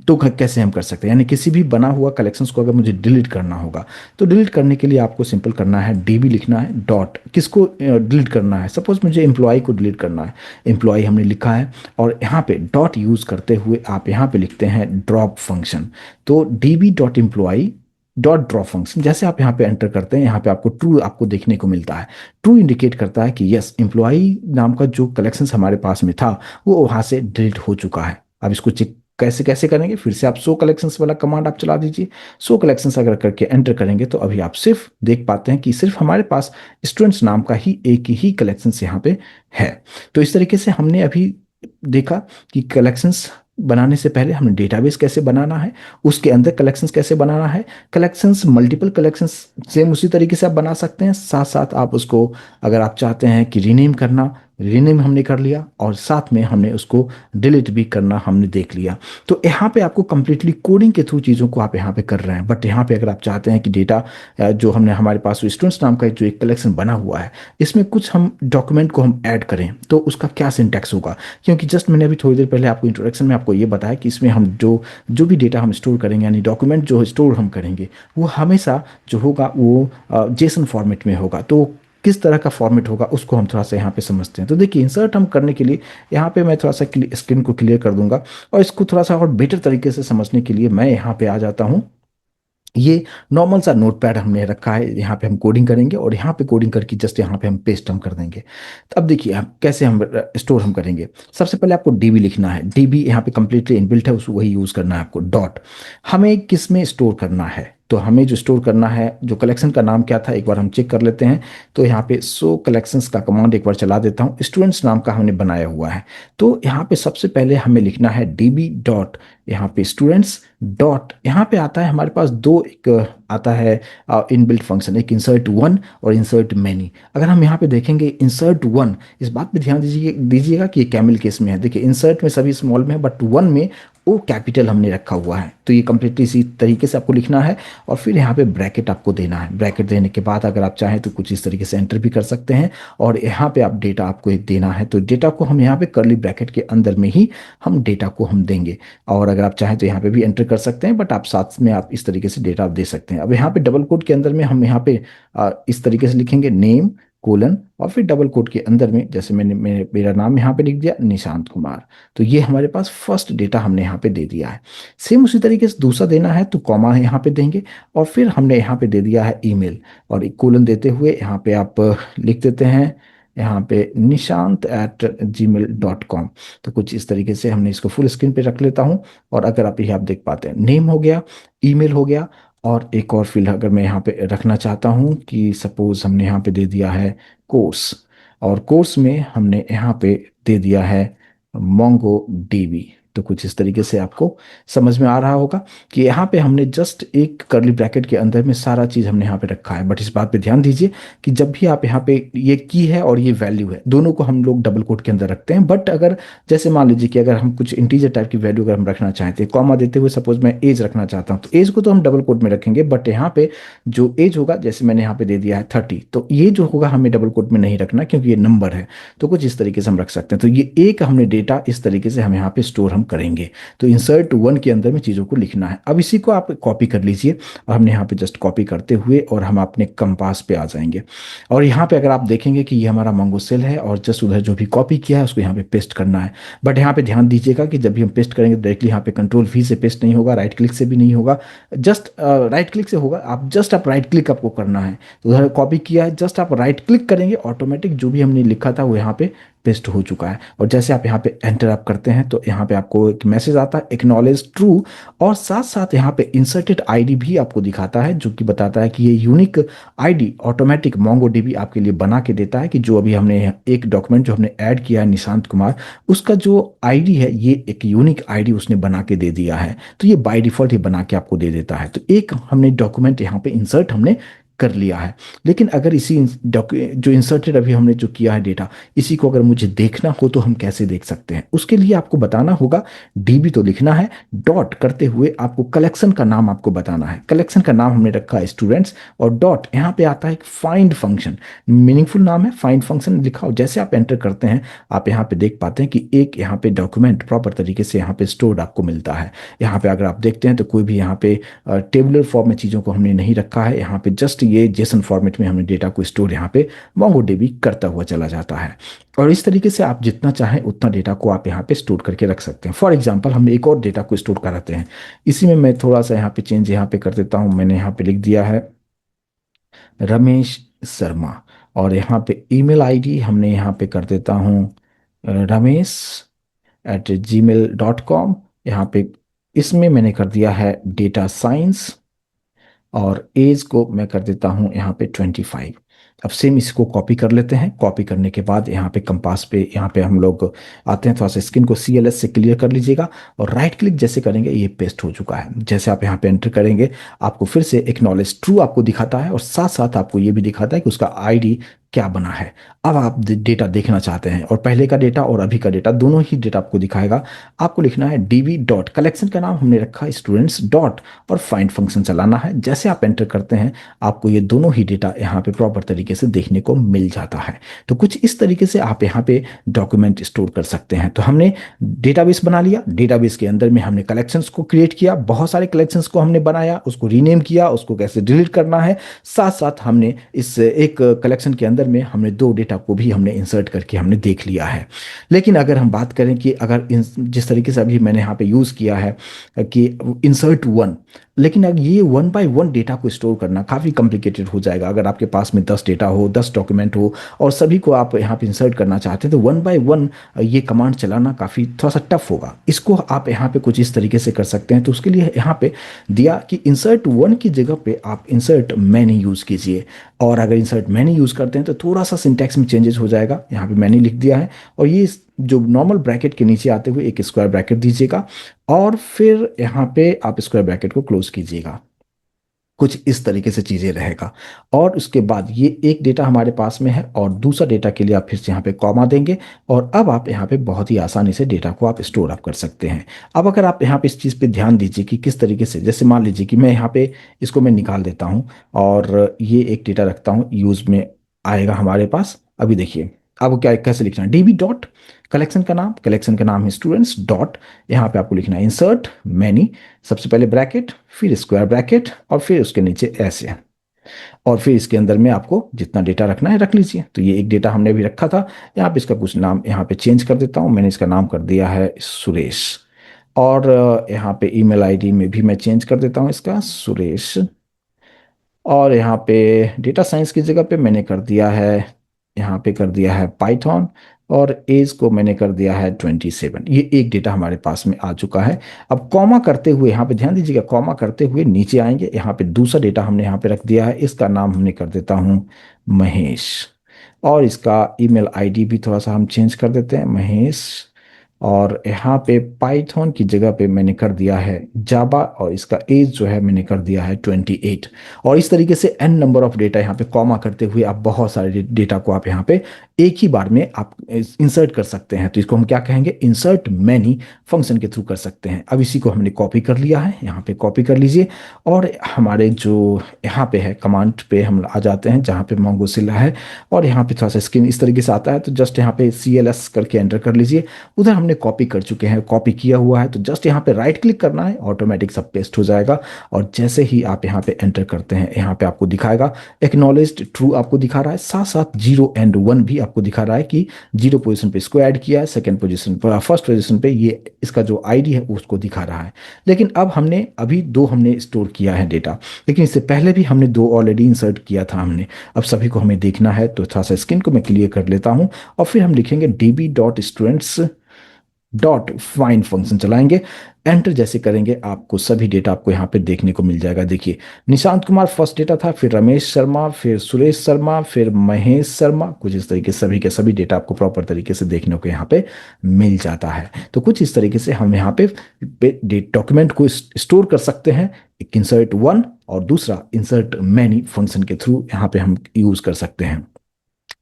तो कैसे हम कर सकते हैं, यानी किसी भी बना हुआ कलेक्शंस को अगर मुझे डिलीट करना होगा, तो डिलीट करने के लिए आपको सिंपल करना है डीबी लिखना है डॉट, किसको डिलीट करना है, सपोज मुझे एम्प्लॉय को डिलीट करना है, एम्प्लॉय हमने लिखा है, और यहाँ पे डॉट यूज करते हुए आप यहाँ पे लिखते हैं ड्रॉप फंक्शन। तो dB dot employ dot drop function, जैसे आप यहाँ पे एंटर करते हैं, यहाँ पे आपको ट्रू आपको देखने को मिलता है। ट्रू इंडिकेट करता है कि यस एम्प्लॉय नाम का जो कलेक्शन हमारे पास में था वो वहां से डिलीट हो चुका है। अब इसको चेक कैसे कैसे करेंगे, फिर से आप सो कलेक्शंस वाला कमांड आप चला दीजिए। सो कलेक्शंस अगर करके एंटर करेंगे, तो अभी आप सिर्फ देख पाते हैं कि सिर्फ हमारे पास स्टूडेंट्स नाम का ही एक ही कलेक्शंस यहाँ पे है। तो इस तरीके से हमने अभी देखा कि कलेक्शंस बनाने से पहले हमें डेटाबेस कैसे बनाना है, उसके अंदर कलेक्शंस कैसे बनाना है, कलेक्शंस मल्टीपल कलेक्शंस सेम उसी तरीके से आप बना सकते हैं। साथ साथ आप उसको अगर आप चाहते हैं कि रीनेम करना, रीनेम हमने कर लिया, और साथ में हमने उसको डिलीट भी करना हमने देख लिया। तो यहाँ पे आपको कंप्लीटली कोडिंग के थ्रू चीज़ों को आप यहाँ पे कर रहे हैं। बट यहाँ पे अगर आप चाहते हैं कि डेटा जो हमने हमारे पास स्टूडेंट्स नाम का जो एक कलेक्शन बना हुआ है, इसमें कुछ हम डॉक्यूमेंट को हम ऐड करें, तो उसका क्या सिंटैक्स होगा। क्योंकि जस्ट मैंने अभी थोड़ी देर पहले आपको इंट्रोडक्शन में आपको ये बताया कि इसमें हम जो जो भी डेटा हम स्टोर करेंगे, यानी डॉक्यूमेंट जो स्टोर हम करेंगे, वो हमेशा जो होगा वो जेसन फॉर्मेट में होगा। तो किस तरह का फॉर्मेट होगा उसको हम थोड़ा सा यहाँ पे समझते हैं। तो देखिए इंसर्ट हम करने के लिए यहाँ पे मैं थोड़ा सा स्क्रीन को क्लियर कर दूंगा, और इसको थोड़ा सा और बेटर तरीके से समझने के लिए मैं यहाँ पे आ जाता हूँ। ये नॉर्मल सा नोटपैड हमने रखा है, यहाँ पे हम कोडिंग करेंगे, और यहाँ पे कोडिंग करके जस्ट यहाँ पे हम पेस्ट हम कर देंगे। तो अब देखिए हम कैसे हम स्टोर हम करेंगे। सबसे पहले आपको डीबी लिखना है, डीबी यहाँ पे कंप्लीटली इनबिल्ट है, उसको वही यूज़ करना है आपको। डॉट हमें किस में स्टोर करना है, तो हमें जो स्टोर करना है, जो कलेक्शन का नाम क्या था एक बार हम चेक कर लेते हैं। तो यहाँ पे सो कलेक्शंस का कमांड एक बार चला देता हूँ, स्टूडेंट्स नाम का हमने बनाया हुआ है। तो यहाँ पे सबसे पहले हमें लिखना है डीबी डॉट, यहाँ पे स्टूडेंट्स डॉट, यहाँ पे आता है हमारे पास दो एक आता है इनबिल्ट फंक्शन, एक इंसर्ट वन और इंसर्ट मैनी। अगर हम यहाँ पे देखेंगे इंसर्ट वन, इस बात पे ध्यान दीजिएगा कि ये कैमल केस में है। देखिए इंसर्ट में सभी स्मॉल में है, बट वन में ओ कैपिटल हमने रखा हुआ है। तो ये कंप्लीटली इसी तरीके से आपको लिखना है, और फिर यहाँ पे ब्रैकेट आपको देना है। ब्रैकेट देने के बाद अगर आप चाहें तो कुछ इस तरीके से एंटर भी कर सकते हैं, और यहाँ पे आप डेटा आपको एक देना है। तो डेटा को हम यहाँ पे करली ब्रैकेट के अंदर में ही हम डेटा को हम देंगे, और अगर आप चाहें तो यहाँ पे भी एंटर कर सकते हैं, बट आप साथ में आप इस तरीके से डेटा आप दे सकते हैं। अब यहाँ पे डबल कोट के अंदर में हम यहाँ पे इस तरीके से लिखेंगे नेम कोलन, और फिर डबल कोट के अंदर में जैसे मेरा नाम यहाँ पे लिख दिया निशांत कुमार। तो ये हमारे पास फर्स्ट डेटा हमने यहाँ पे दे दिया है। सेम उसी तरीके से दूसरा देना है तो कॉमा यहाँ पे देंगे, और फिर हमने यहाँ पे दे दिया है ईमेल, और एक कोलन देते हुए यहाँ पे आप लिख देते हैं यहाँ पे nishant@gmail.com। तो कुछ इस तरीके से हमने इसको फुल स्क्रीन पे रख लेता हूँ, और अगर आप ये आप देख पाते हैं नेम हो गया, ईमेल हो गया, और एक और फील्ड अगर मैं यहाँ पे रखना चाहता हूँ कि सपोज हमने यहाँ पे दे दिया है कोर्स, और कोर्स में हमने यहाँ पे दे दिया है मोंगो डीबी। तो कुछ इस तरीके से आपको समझ में आ रहा होगा कि यहाँ पे हमने जस्ट एक कर्ली ब्रैकेट के अंदर में सारा चीज़ हमने यहाँ पे रखा है। बट इस बात पे ध्यान दीजिए कि जब भी आप यहाँ पे ये की है और ये वैल्यू है, दोनों को हम लोग डबल कोट के अंदर रखते हैं। बट अगर जैसे मान लीजिए कि अगर हम कुछ इंटीजर टाइप की वैल्यू अगर हम रखना चाहते हैं, कॉमा देते हुए सपोज मैं एज रखना चाहता हूँ, तो एज को तो हम डबल कोट में रखेंगे, बट यहाँ पे जो एज होगा, जैसे मैंने यहाँ पे दे दिया है 30, तो ये जो होगा हमें डबल कोट में नहीं रखना क्योंकि ये नंबर है। तो कुछ इस तरीके से हम रख सकते हैं। तो ये एक हमने डेटा इस तरीके से हम यहाँ पे स्टोर हम करेंगे। तो इंसर्ट वन के अंदर में चीज़ों को लिखना है। अब इसी को आप कॉपी कर लीजिए और हमने यहाँ पे जस्ट कॉपी करते हुए और हम अपने कंपास पे आ जाएंगे। और यहाँ पे अगर आप देखेंगे कि ये हमारा मंगो सेल है और जस्ट उधर जो भी कॉपी किया है उसको यहाँ पे पेस्ट करना है। बट यहाँ पे ध्यान दीजिएगा कि जब भी हम पेस्ट करेंगे तो डायरेक्टली यहाँ पे कंट्रोल V से पेस्ट नहीं होगा, राइट क्लिक से भी नहीं होगा, जस्ट राइट क्लिक से होगा। आप राइट क्लिक आपको करना है। तो उधर कॉपी किया है, जस्ट आप राइट क्लिक करेंगे, ऑटोमेटिक जो भी हमने लिखा था वो यहाँ पे पेस्ट हो चुका है। और जैसे आप यहाँ पे एंटर आप करते हैं तो यहाँ पे आपको एक मैसेज आता है एक्नॉलेज ट्रू, और साथ साथ यहाँ पे इंसर्टेड आईडी भी आपको दिखाता है जो कि बताता है कि ये यूनिक आईडी ऑटोमेटिक मोंगोडीबी आपके लिए बना के देता है कि जो अभी हमने एक डॉक्यूमेंट जो हमने ऐड किया है निशांत कुमार, उसका जो आईडी है ये एक यूनिक आईडी उसने बना के दे दिया है। तो ये बाय डिफॉल्ट ही बना के आपको दे देता है। तो एक हमने डॉक्यूमेंट यहाँ पे इंसर्ट हमने कर लिया है। लेकिन अगर इसी जो इंसर्टेड अभी हमने जो किया है डेटा, इसी को अगर मुझे देखना हो तो हम कैसे देख सकते हैं? उसके लिए आपको बताना होगा, डीबी तो लिखना है, डॉट करते हुए आपको कलेक्शन का नाम आपको बताना है। कलेक्शन का नाम हमने रखा है स्टूडेंट्स, और डॉट यहाँ पे आता है एक फाइंड फंक्शन, मीनिंगफुल नाम है, फाइंड फंक्शन लिखा हो। जैसे आप एंटर करते हैं आप यहाँ पे देख पाते हैं कि एक यहाँ पे डॉक्यूमेंट प्रॉपर तरीके से यहाँ पे स्टोर्ड आपको मिलता है। यहाँ पे अगर आप देखते हैं तो कोई भी यहाँ पे टेबुलर फॉर्म में चीज़ों को हमने नहीं रखा है। यहाँ पे जस्ट ये जेसन फॉर्मेट में हमने डेटा को स्टोर यहाँ पे मोंगोडीबी करता हुआ चला जाता है। और इस तरीके से आप जितना चाहें उतना डेटा को आप यहाँ पे स्टोर करके रख सकते हैं। फॉर एग्जांपल हम एक और डेटा को स्टोर कराते हैं। इसी में मैं थोड़ा सा यहाँ पे चेंज यहाँ पे कर देता हूँ। मैंने यहाँ पे लिख दिया है रमेश शर्मा, और यहाँ पे ईमेल आईडी हमने यहाँ पे कर देता हूँ ramesh@gmail.com। यहाँ पे इसमें मैंने कर दिया है डेटा साइंस, और एज को मैं कर देता हूँ यहाँ पे 25। अब सेम इसको कॉपी कर लेते हैं। कॉपी करने के बाद यहाँ पे कंपास पे यहाँ पे हम लोग आते हैं, थोड़ा सा स्क्रीन को CLS से क्लियर कर लीजिएगा, और राइट क्लिक जैसे करेंगे ये पेस्ट हो चुका है। जैसे आप यहाँ पे एंटर करेंगे आपको फिर से एक्नॉलेज ट्रू आपको दिखाता है, और साथ साथ आपको ये भी दिखाता है कि उसका आईडी क्या बना है। अब आप डेटा देखना चाहते हैं, और पहले का डेटा और अभी का डेटा दोनों ही डेटा आपको दिखाएगा। आपको लिखना है डीबी डॉट, कलेक्शन का नाम हमने रखा है स्टूडेंट्स डॉट, और फाइंड फंक्शन चलाना है। जैसे आप एंटर करते हैं आपको ये दोनों ही डेटा यहाँ पे प्रॉपर तरीके से देखने को मिल जाता है। तो कुछ इस तरीके से आप यहाँ पे डॉक्यूमेंट स्टोर कर सकते हैं। तो हमने डेटाबेस बना लिया, डेटाबेस के अंदर में हमने कलेक्शंस को क्रिएट किया, बहुत सारे कलेक्शंस को हमने बनाया, उसको रीनेम किया, उसको कैसे डिलीट करना है। साथ साथ हमने इस एक कलेक्शन के अंदर में हमने दो डेटा को भी हमने इंसर्ट करके हमने देख लिया है। लेकिन अगर हम बात करें कि अगर जिस तरीके से अभी मैंने यहाँ पे यूज़ किया है कि इंसर्ट वन, लेकिन अब ये वन बाय वन डेटा को स्टोर करना काफ़ी कॉम्प्लिकेटेड हो जाएगा। अगर आपके पास में 10 डेटा हो, 10 डॉक्यूमेंट हो, और सभी को आप यहाँ पे इंसर्ट करना चाहते हैं, तो वन बाय वन ये कमांड चलाना काफ़ी थोड़ा सा टफ होगा। इसको आप यहाँ पे कुछ इस तरीके से कर सकते हैं। तो उसके लिए यहाँ पे दिया कि इंसर्ट वन की जगह पे आप इंसर्ट मैनी यूज़ कीजिए। और अगर इंसर्ट मैनी यूज़ करते हैं तो थोड़ा सा सिंटैक्स में चेंजेस हो जाएगा। यहाँ पे मैंने लिख दिया है, और ये जो नॉर्मल ब्रैकेट के नीचे आते हुए एक स्क्वायर ब्रैकेट दीजिएगा, और फिर यहाँ पे आप स्क्वायर ब्रैकेट को क्लोज कीजिएगा। कुछ इस तरीके से चीज़ें रहेगा। और उसके बाद ये एक डेटा हमारे पास में है, और दूसरा डेटा के लिए आप फिर से यहाँ पे कॉमा देंगे, और अब आप यहाँ पे बहुत ही आसानी से डेटा को आप स्टोर आप कर सकते हैं। अब अगर आप यहाँ पे इस चीज़ पे ध्यान दीजिए कि किस तरीके से, जैसे मान लीजिए कि मैं यहाँ पे इसको मैं निकाल देता हूँ और ये एक डेटा रखता हूँ, यूज में आएगा हमारे पास। अभी देखिए आपको क्या कैसे लिखना है, डीबी डॉट कलेक्शन का नाम है स्टूडेंट्स डॉट, यहाँ पे आपको लिखना है इंसर्ट मैनी, सबसे पहले ब्रैकेट, फिर स्क्वायर ब्रैकेट, और फिर उसके नीचे ऐसे, और फिर इसके अंदर में आपको जितना डेटा रखना है रख लीजिए। तो ये एक डेटा हमने अभी रखा था, यहाँ पे इसका कुछ नाम यहाँ पे चेंज कर देता हूँ। मैंने इसका नाम कर दिया है सुरेश, और यहाँ पे ईमेल आईडी में भी मैं चेंज कर देता हूँ इसका सुरेश, और यहाँ पे डेटा साइंस की जगह पे मैंने कर दिया है, यहाँ पे कर दिया है पाइथन, और एज को मैंने कर दिया है 27। ये एक डेटा हमारे पास में आ चुका है। अब कॉमा करते हुए यहाँ पे ध्यान दीजिएगा, कॉमा करते हुए नीचे आएंगे, यहाँ पे दूसरा डेटा हमने यहाँ पे रख दिया है, इसका नाम हमने कर देता हूँ महेश, और इसका ईमेल आईडी भी थोड़ा सा हम चेंज कर देते हैं, महेश और यहाँ पे पाइथन की जगह पे मैंने कर दिया है जावा, और इसका एज जो है मैंने कर दिया है 28। और इस तरीके से एन नंबर ऑफ डेटा यहाँ पे कॉमा करते हुए आप बहुत सारे डेटा को आप यहाँ पे एक ही बार में आप इंसर्ट कर सकते हैं। तो इसको हम क्या कहेंगे, इंसर्ट मैनी फंक्शन के थ्रू कर सकते हैं। अब इसी को हमने कॉपी कर लिया है, यहाँ पे कॉपी कर लीजिए, और हमारे जो यहाँ पे है कमांड पे हम आ जाते हैं जहाँ पे मोंगोजिला है, और यहाँ पे थोड़ा सा स्क्रीन इस तरीके से आता है, तो जस्ट यहाँ पे CLS करके एंटर कर लीजिए। उधर हमने कॉपी कर चुके हैं, कॉपी किया हुआ है, तो जस्ट यहाँ पे राइट क्लिक करना है, ऑटोमेटिक सब पेस्ट हो जाएगा। और जैसे ही आप यहाँ पे एंटर करते हैं, यहाँ पे आपको दिखाएगा एक्नॉलेज्ड ट्रू, आपको दिखा रहा है, साथ साथ 0 एंड 1 भी आपको दिखा रहा है कि 0 पोजीशन पे इसको ऐड किया है, सेकंड पोजीशन पर, फर्स्ट पोजीशन पे ये इसका जो आईडी है उसको दिखा रहा है। लेकिन अब हमने अभी दो हमने स्टोर किया है डेटा, लेकिन इससे पहले भी हमने दो ऑलरेडी इंसर्ट किया था हमने। अब सभी को हमें देखना है, तो थोड़ा सा स्क्रीन को मैं क्लियर कर लेता हूँ, और फिर हम लिखेंगे db.students डॉट फाइंड फंक्शन चलाएंगे। एंटर जैसे करेंगे आपको सभी डेटा आपको यहाँ पे देखने को मिल जाएगा। देखिए, निशांत कुमार फर्स्ट डेटा था, फिर रमेश शर्मा, फिर सुरेश शर्मा, फिर महेश शर्मा, कुछ इस तरीके से सभी के सभी डेटा आपको प्रॉपर तरीके से देखने को यहाँ पे मिल जाता है। तो कुछ इस तरीके से हम यहाँ पे डॉक्यूमेंट को स्टोर कर सकते हैं, एक इंसर्ट वन और दूसरा इंसर्ट मैनी फंक्शन के थ्रू यहाँ पे हम यूज कर सकते हैं।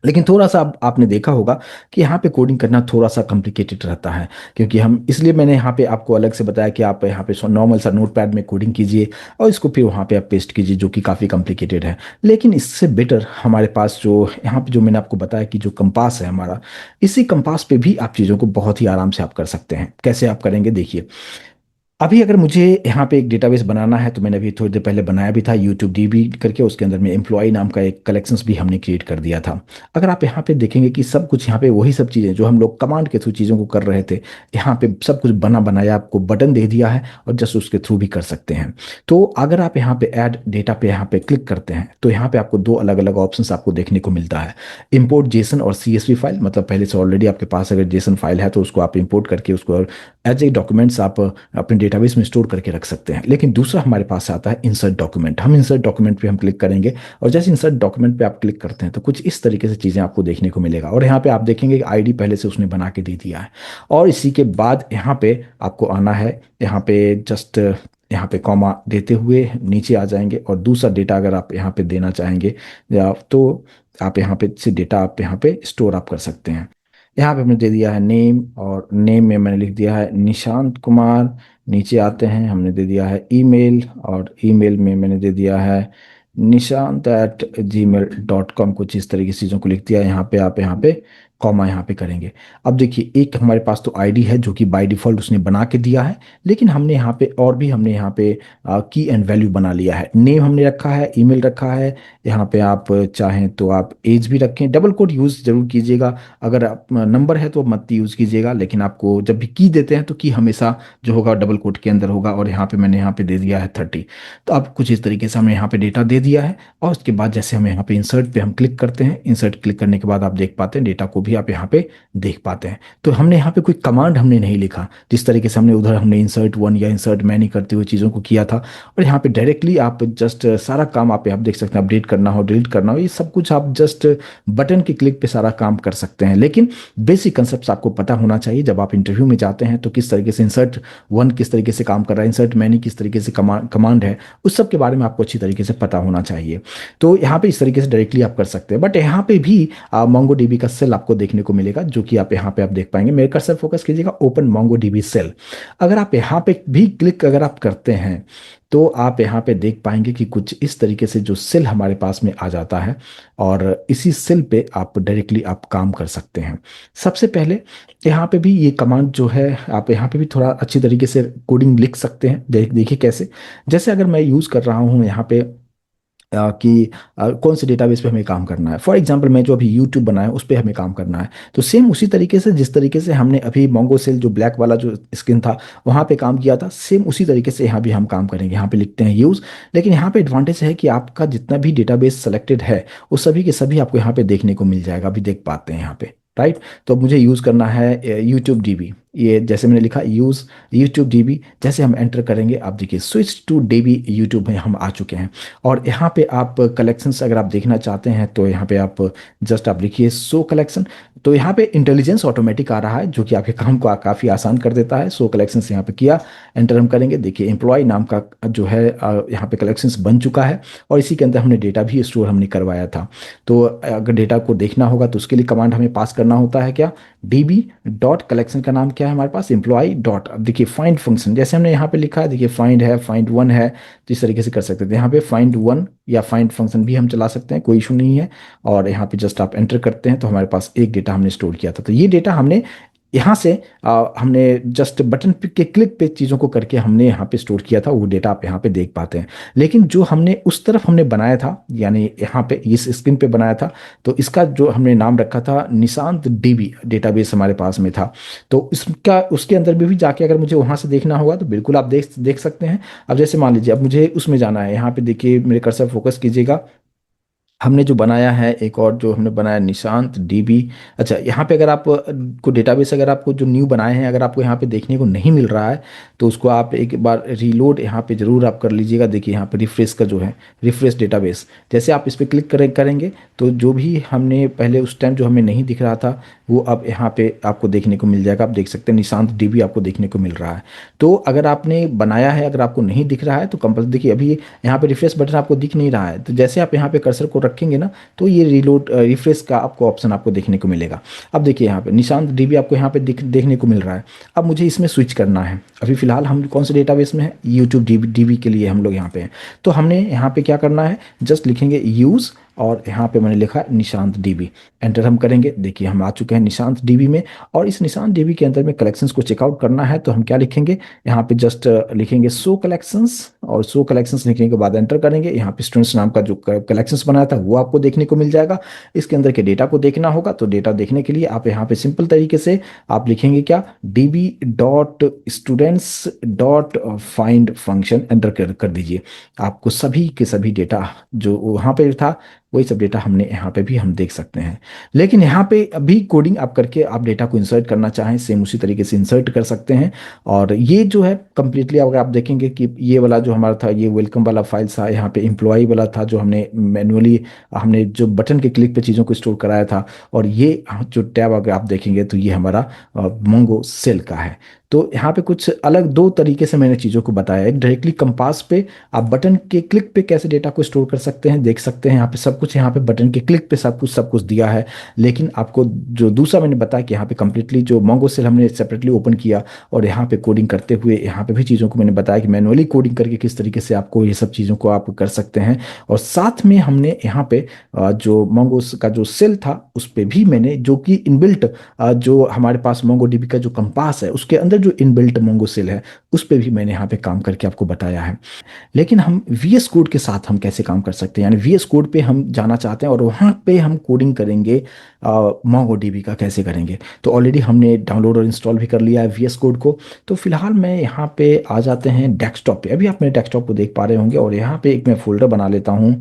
लेकिन थोड़ा सा आपने देखा होगा कि यहाँ पे कोडिंग करना थोड़ा सा कॉम्प्लिकेटेड रहता है, क्योंकि हम इसलिए मैंने यहाँ पे आपको अलग से बताया कि आप यहाँ पे नॉर्मल सा नोटपैड में कोडिंग कीजिए और इसको फिर वहाँ पे आप पेस्ट कीजिए, जो कि काफ़ी कॉम्प्लिकेटेड है। लेकिन इससे बेटर हमारे पास जो यहाँ पे जो मैंने आपको बताया कि जो कंपास है हमारा, इसी कंपास पे भी आप चीज़ों को बहुत ही आराम से आप कर सकते हैं। कैसे आप करेंगे, देखिए। अभी अगर मुझे यहाँ पे एक डेटाबेस बनाना है, तो मैंने अभी थोड़ी देर पहले बनाया भी था यूट्यूब डीबी करके, उसके अंदर में एम्प्लॉय नाम का एक कलेक्शंस भी हमने क्रिएट कर दिया था। अगर आप यहाँ पे देखेंगे कि सब कुछ यहाँ पे वही सब चीज़ें जो हम लोग कमांड के थ्रू चीज़ों को कर रहे थे, यहाँ पे सब कुछ बना बनाया आपको बटन दे दिया है, और जस्ट उसके थ्रू भी कर सकते हैं। तो अगर आप यहाँ पे ऐड डेटा पे यहाँ पे क्लिक करते हैं, तो यहाँ पे आपको दो अलग अलग ऑप्शन आपको देखने को मिलता है, इम्पोर्ट जेसन और CSV फाइल। मतलब पहले से ऑलरेडी आपके पास अगर जेसन फाइल है तो उसको आप इम्पोर्ट करके उसको एज ए डॉक्यूमेंट्स आप अपने डेटाबेस में स्टोर करके रख सकते हैं। लेकिन दूसरा हमारे पास आता है इंसर्ट डॉक्यूमेंट। हम इंसर्ट डॉक्यूमेंट पे हम क्लिक करेंगे, और जैसे इंसर्ट डॉक्यूमेंट पे आप क्लिक करते हैं, तो कुछ इस तरीके से चीज़ें आपको देखने को मिलेगा। और यहाँ पे आप देखेंगे कि आईडी पहले से उसने बना के दे दिया है। और इसी के बाद यहाँ पे आपको आना है, यहाँ पे जस्ट यहाँ पे कॉमा देते हुए नीचे आ जाएंगे, और दूसरा डेटा अगर आप यहाँ पे देना चाहेंगे या तो आप यहाँ पे से डेटा आप यहाँ पे स्टोर आप कर सकते हैं। यहाँ पे हमने दे दिया है नेम, और नेम में मैंने लिख दिया है निशांत कुमार। नीचे आते हैं, हमने दे दिया है ईमेल, और ईमेल में मैंने दे दिया है nishant@gmail.com। कुछ इस तरीके की चीज़ों को लिख दिया। यहाँ पे आप यहाँ पे कॉमा यहाँ पे करेंगे। अब देखिए, एक हमारे पास तो आईडी है जो कि बाय डिफॉल्ट उसने बना के दिया है, लेकिन हमने यहाँ पे और भी हमने यहाँ पे की एंड वैल्यू बना लिया है। नेम हमने रखा है, ईमेल रखा है, यहाँ पे आप चाहें तो आप एज भी रखें। डबल कोड यूज़ जरूर कीजिएगा, अगर आप नंबर है तो मत यूज़ कीजिएगा, लेकिन आपको जब भी की देते हैं तो की हमेशा जो होगा डबल कोड के अंदर होगा। और यहाँ पे मैंने यहाँ पे दे दिया है 30। तो अब कुछ इस तरीके से हमने यहाँ पे डेटा दे दिया है, और उसके बाद जैसे हम यहाँ पे इंसर्ट पे हम क्लिक करते हैं, इंसर्ट क्लिक करने के बाद आप देख पाते हैं डेटा को भी आप यहाँ पे देख पाते हैं। तो हमने यहाँ पे कोई कमांड हमने नहीं लिखा, जिस तरीके से हमने उधर हमने इंसर्ट वन या इंसर्ट मैनी करते हुए चीज़ों को किया था। और यहाँ पे डायरेक्टली आप जस्ट सारा काम आप देख सकते हैं, अपडेट करना हो, डिलीट करना हो, ये सब कुछ आप जस्ट बटन के क्लिक पे सारा काम कर सकते हैं। लेकिन बेसिक कंसेप्ट आपको पता होना चाहिए। जब आप इंटरव्यू में जाते हैं तो किस तरीके से इंसर्ट वन किस तरीके से काम कर रहा है, इंसर्ट मैनी किस तरीके से कमांड है, उस सब के बारे में आपको अच्छी तरीके से पता होना चाहिए। तो यहाँ पे इस तरीके से डायरेक्टली आप कर सकते हैं। बट यहाँ पे भी मोंगो डीबी का सेल आपको देखने को मिलेगा, जो कि आप यहाँ पे आप देख पाएंगे। मेरे कर्सर फोकस कीजिएगा ओपन मोंगो डीबी सेल। अगर आप यहाँ पे भी क्लिक अगर आप करते हैं, तो आप यहाँ पे देख पाएंगे कि कुछ इस तरीके से जो सेल हमारे पास में आ जाता है, और इसी सेल पे आप डायरेक्टली आप काम कर सकते हैं। सबसे पहले यहाँ पे भी ये कमांड जो है, आप यहाँ पे भी थोड़ा अच्छी तरीके से कोडिंग लिख सकते हैं। देखिए कैसे, जैसे अगर मैं यूज़ कर रहा हूँ यहाँ पे कि कौन से डेटाबेस पे हमें काम करना है। फॉर एग्जांपल, मैं जो अभी यूट्यूब बनाया उस पर हमें काम करना है, तो सेम उसी तरीके से जिस तरीके से हमने अभी मोंगो सेल जो ब्लैक वाला जो स्क्रीन था वहाँ पे काम किया था, सेम उसी तरीके से यहाँ भी हम काम करेंगे। यहाँ पे लिखते हैं यूज़। लेकिन यहाँ पे एडवांटेज है कि आपका जितना भी डेटाबेस सेलेक्टेड है वो सभी के सभी आपको यहाँ पे देखने को मिल जाएगा। अभी देख पाते हैं यहाँ पे, राइट। तो मुझे यूज़ करना है यूट्यूब डीबी। ये जैसे मैंने लिखा यूज़ यूट्यूब डीबी, जैसे हम एंटर करेंगे आप देखिए स्विच टू डीबी यूट्यूब में हम आ चुके हैं। और यहाँ पे आप कलेक्शंस अगर आप देखना चाहते हैं तो यहाँ पे आप जस्ट आप लिखिए सो कलेक्शन। तो यहाँ पे इंटेलिजेंस ऑटोमेटिक आ रहा है जो कि आपके काम को काफ़ी आसान कर देता है। सो कलेक्शंस यहाँ पे किया, एंटर हम करेंगे, देखिए एम्प्लॉय नाम का जो है यहाँ पे कलेक्शंस बन चुका है। और इसी के अंदर हमने डेटा भी स्टोर हमने करवाया था। तो अगर डेटा को देखना होगा तो उसके लिए कमांड हमें पास करना होता है क्या, डीबी डॉट कलेक्शन का नाम क्या है हमारे पास, एम्प्लॉय डॉट, अब देखिए फाइंड फंक्शन जैसे हमने यहाँ पे लिखा है, देखिए फाइंड है, फाइंड वन है, तो इस तरीके से कर सकते थे। यहाँ पे फाइंड वन या फाइंड फंक्शन भी हम चला सकते हैं, कोई इशू नहीं है। और यहाँ पे जस्ट आप एंटर करते हैं तो हमारे पास एक डेटा हमने स्टोर किया था। तो ये डेटा हमने यहाँ से हमने जस्ट बटन के क्लिक पे चीज़ों को करके हमने यहाँ पे स्टोर किया था, वो डेटा आप यहाँ पे देख पाते हैं। लेकिन जो हमने उस तरफ हमने बनाया था, यानी यहाँ पे इस स्क्रीन पे बनाया था, तो इसका जो हमने नाम रखा था निशांत डीबी डेटाबेस हमारे पास में था। तो इसका उसके अंदर भी जाके अगर मुझे वहाँ से देखना होगा तो बिल्कुल आप देख देख सकते हैं। अब जैसे मान लीजिए अब मुझे उसमें जाना है, यहाँ पे देखिए मेरे कर्सर फोकस कीजिएगा, हमने जो बनाया है एक और जो हमने बनाया निशांत डीबी। अच्छा, यहाँ पे अगर आप को डेटाबेस अगर आपको जो न्यू बनाए हैं अगर आपको यहाँ पे देखने को नहीं मिल रहा है तो उसको आप एक बार रीलोड यहाँ पे जरूर आप कर लीजिएगा। देखिए यहाँ पे रिफ्रेश का जो है रिफ्रेश डेटाबेस, जैसे आप इस पर क्लिक करेंगे तो जो भी हमने पहले उस टाइम जो हमें नहीं दिख रहा था वो अब यहाँ पे आपको देखने को मिल जाएगा। आप देख सकते हैं निशांत डीबी आपको देखने को मिल रहा है। तो अगर आपने बनाया है अगर आपको नहीं दिख रहा है तो कंपल्सरी देखिए अभी यहाँ पे रिफ्रेश बटन आपको दिख नहीं रहा है, तो जैसे आप यहाँ पे कर्सर को रखेंगे ना तो ये रीलोड रिफ्रेश का आपको ऑप्शन आपको देखने को मिलेगा। अब देखिए यहाँ पे निशांत डीबी आपको यहाँ पे देखने को मिल रहा है। अब मुझे इसमें स्विच करना है, अभी फिलहाल हम कौन से डेटाबेस में है, यूट्यूब डीबी के लिए हम लोग यहाँ पे हैं। तो हमने यहाँ पे क्या करना है, जस्ट लिखेंगे यूज़ और यहाँ पे मैंने लिखा है निशांत डीबी, एंटर हम करेंगे, देखिए हम आ चुके हैं निशांत डीबी में। और इस निशांत डीबी के अंदर में कलेक्शंस को चेकआउट करना है तो हम क्या लिखेंगे, यहाँ पे जस्ट लिखेंगे सो कलेक्शंस, और सो कलेक्शंस लिखने के बाद एंटर करेंगे। यहाँ पे स्टूडेंट्स नाम का जो कलेक्शंस बनाया था वो आपको देखने को मिल जाएगा। इसके अंदर के डेटा को देखना होगा तो डेटा देखने के लिए आप यहाँ पे सिंपल तरीके से आप लिखेंगे क्या, dB dot students dot find function, enter कर दीजिए। आपको सभी के सभी डेटा जो वहाँ पे था वही सब डेटा हमने यहाँ पे भी हम देख सकते हैं। लेकिन यहाँ पे अभी कोडिंग आप करके आप डेटा को इंसर्ट करना चाहें सेम उसी तरीके से इंसर्ट कर सकते हैं। और ये जो है कंप्लीटली अगर आप देखेंगे कि ये वाला जो हमारा था ये वेलकम वाला फाइल था, यहाँ पे एम्प्लॉय वाला था जो हमने मैनुअली हमने जो बटन के क्लिक पे चीज़ों को स्टोर कराया था। और ये जो टैब अगर आप देखेंगे तो ये हमारा मोंगो सेल का है। तो यहाँ पे कुछ अलग दो तरीके से मैंने चीज़ों को बताया, एक डायरेक्टली कंपास पे आप बटन के क्लिक पे कैसे डेटा को स्टोर कर सकते हैं देख सकते हैं, यहाँ पे सब कुछ यहाँ पे बटन के क्लिक पे सब कुछ दिया है। लेकिन आपको जो दूसरा मैंने बताया कि यहाँ पे कंप्लीटली जो मोंगो सेल हमने सेपरेटली ओपन किया और यहाँ पे कोडिंग करते हुए यहाँ पे भी चीज़ों को मैंने बताया कि मैनुअली कोडिंग करके किस तरीके से आपको ये सब चीज़ों को आप कर सकते हैं। और साथ में हमने यहाँ पे जो मोंगो का जो सेल था उस पर भी मैंने जो कि इनबिल्ट जो हमारे पास मोंगो डीबी का जो कंपास है उसके अंदर जो इनबिल्ट मोंगो सेल है उस पे भी मैंने यहाँ पे काम करके आपको बताया है। लेकिन हम वीएस कोड के साथ हम कैसे काम कर सकते हैं, यानी वीएस कोड पे हम जाना चाहते हैं और वहाँ पे हम कोडिंग करेंगे मोंगो डीबी का कैसे करेंगे। तो ऑलरेडी हमने डाउनलोड और इंस्टॉल भी कर लिया है वीएस कोड को। तो फिलहाल मैं यहाँ पे आ जाते हैं डेस्कटॉप पे, अभी आप मेरे डेस्कटॉप को देख पा रहे होंगे और यहाँ पे एक मैं फोल्डर बना लेता हूँ,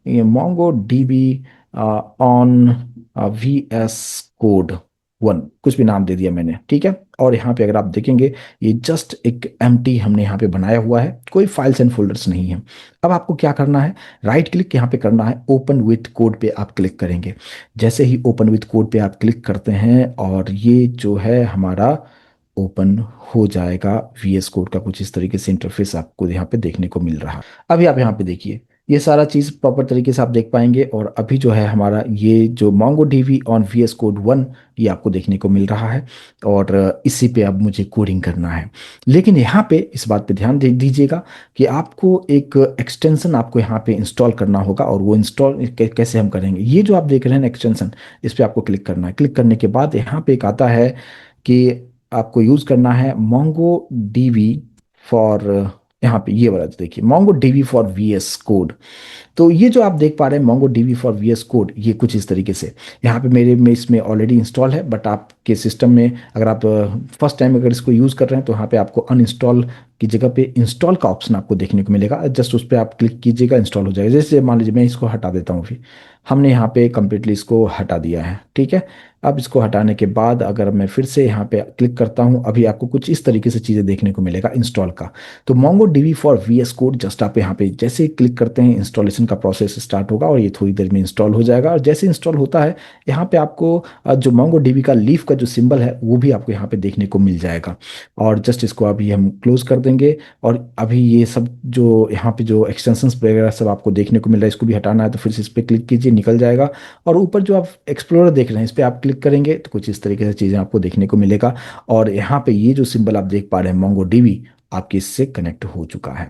ये Mongo DB on V S code one, कुछ भी नाम दे दिया मैंने, ठीक है। और यहाँ पे अगर आप देखेंगे ये जस्ट एक एम्प्टी हमने यहाँ पे बनाया हुआ है, कोई फाइल्स एंड फोल्डर्स नहीं है। अब आपको क्या करना है, राइट क्लिक यहाँ पे करना है, ओपन विथ कोड पे आप क्लिक करेंगे। जैसे ही ओपन विथ कोड पे आप क्लिक करते हैं और ये जो है हमारा ओपन हो जाएगा, वीएस कोड का कुछ इस तरीके से इंटरफेस आपको यहाँ पे देखने को मिल रहा है। अभी आप यहाँ पे देखिए ये सारा चीज़ प्रॉपर तरीके से आप देख पाएंगे। और अभी जो है हमारा ये जो Mongo DB on VS code 1 ये आपको देखने को मिल रहा है और इसी पे अब मुझे कोडिंग करना है। लेकिन यहाँ पे इस बात पे ध्यान दे दीजिएगा कि आपको एक एक्सटेंशन आपको यहाँ पे इंस्टॉल करना होगा। और वो इंस्टॉल कैसे हम करेंगे, ये जो आप देख रहे हैं एक्सटेंशन, इस पर आपको क्लिक करना है। क्लिक करने के बाद यहाँ पे एक आता है कि आपको यूज़ करना है मोंगो डीबी फॉर, यहाँ पे ये वाला देखिए Mongo DB for VS code. तो ये जो आप देख पा रहे हैं Mongo DB for VS code, ये कुछ इस तरीके से यहाँ पे मेरे में इसमें ऑलरेडी इंस्टॉल है, बट आप आपके सिस्टम में अगर आप फर्स्ट टाइम अगर इसको यूज़ कर रहे हैं तो यहाँ पे आपको अनइंस्टॉल की जगह पे इंस्टॉल का ऑप्शन आपको देखने को मिलेगा। जस्ट उस पर आप क्लिक कीजिएगा, इंस्टॉल हो जाएगा। जैसे मान लीजिए मैं इसको हटा देता हूँ अभी, हमने यहाँ पे कम्प्लीटली इसको हटा दिया है, ठीक है। अब इसको हटाने के बाद अगर मैं फिर से यहाँ पे क्लिक करता हूँ, अभी आपको कुछ इस तरीके से चीज़ें देखने को मिलेगा इंस्टॉल का। तो Mongo DB for VS code, just आप यहाँ पे जैसे ही क्लिक करते हैं इंस्टॉलेशन का प्रोसेस स्टार्ट होगा और ये थोड़ी देर में इंस्टॉल हो जाएगा। और जैसे इंस्टॉल होता है यहाँ पे आपको जो मोंगो डीबी का लीफ का जो सिंबल है वो भी आपको यहाँ पे देखने को मिल जाएगा। और जस्ट इसको अभी हम क्लोज कर देंगे। और अभी ये सब जो यहाँ पे जो एक्सटेंशंस वगैरह सब आपको देखने को मिल रहा है, इसको भी हटाना है तो फिर से इस पर क्लिक कीजिए, निकल जाएगा। और ऊपर जो आप एक्सप्लोरर देख रहे हैं इस पर आप क्लिक करेंगे तो कुछ इस तरीके से चीज़ें आपको देखने को मिलेगा। और यहाँ पे ये जो सिंबल आप देख पा रहे हैं मोंगो डीबी आपके इससे कनेक्ट हो चुका है।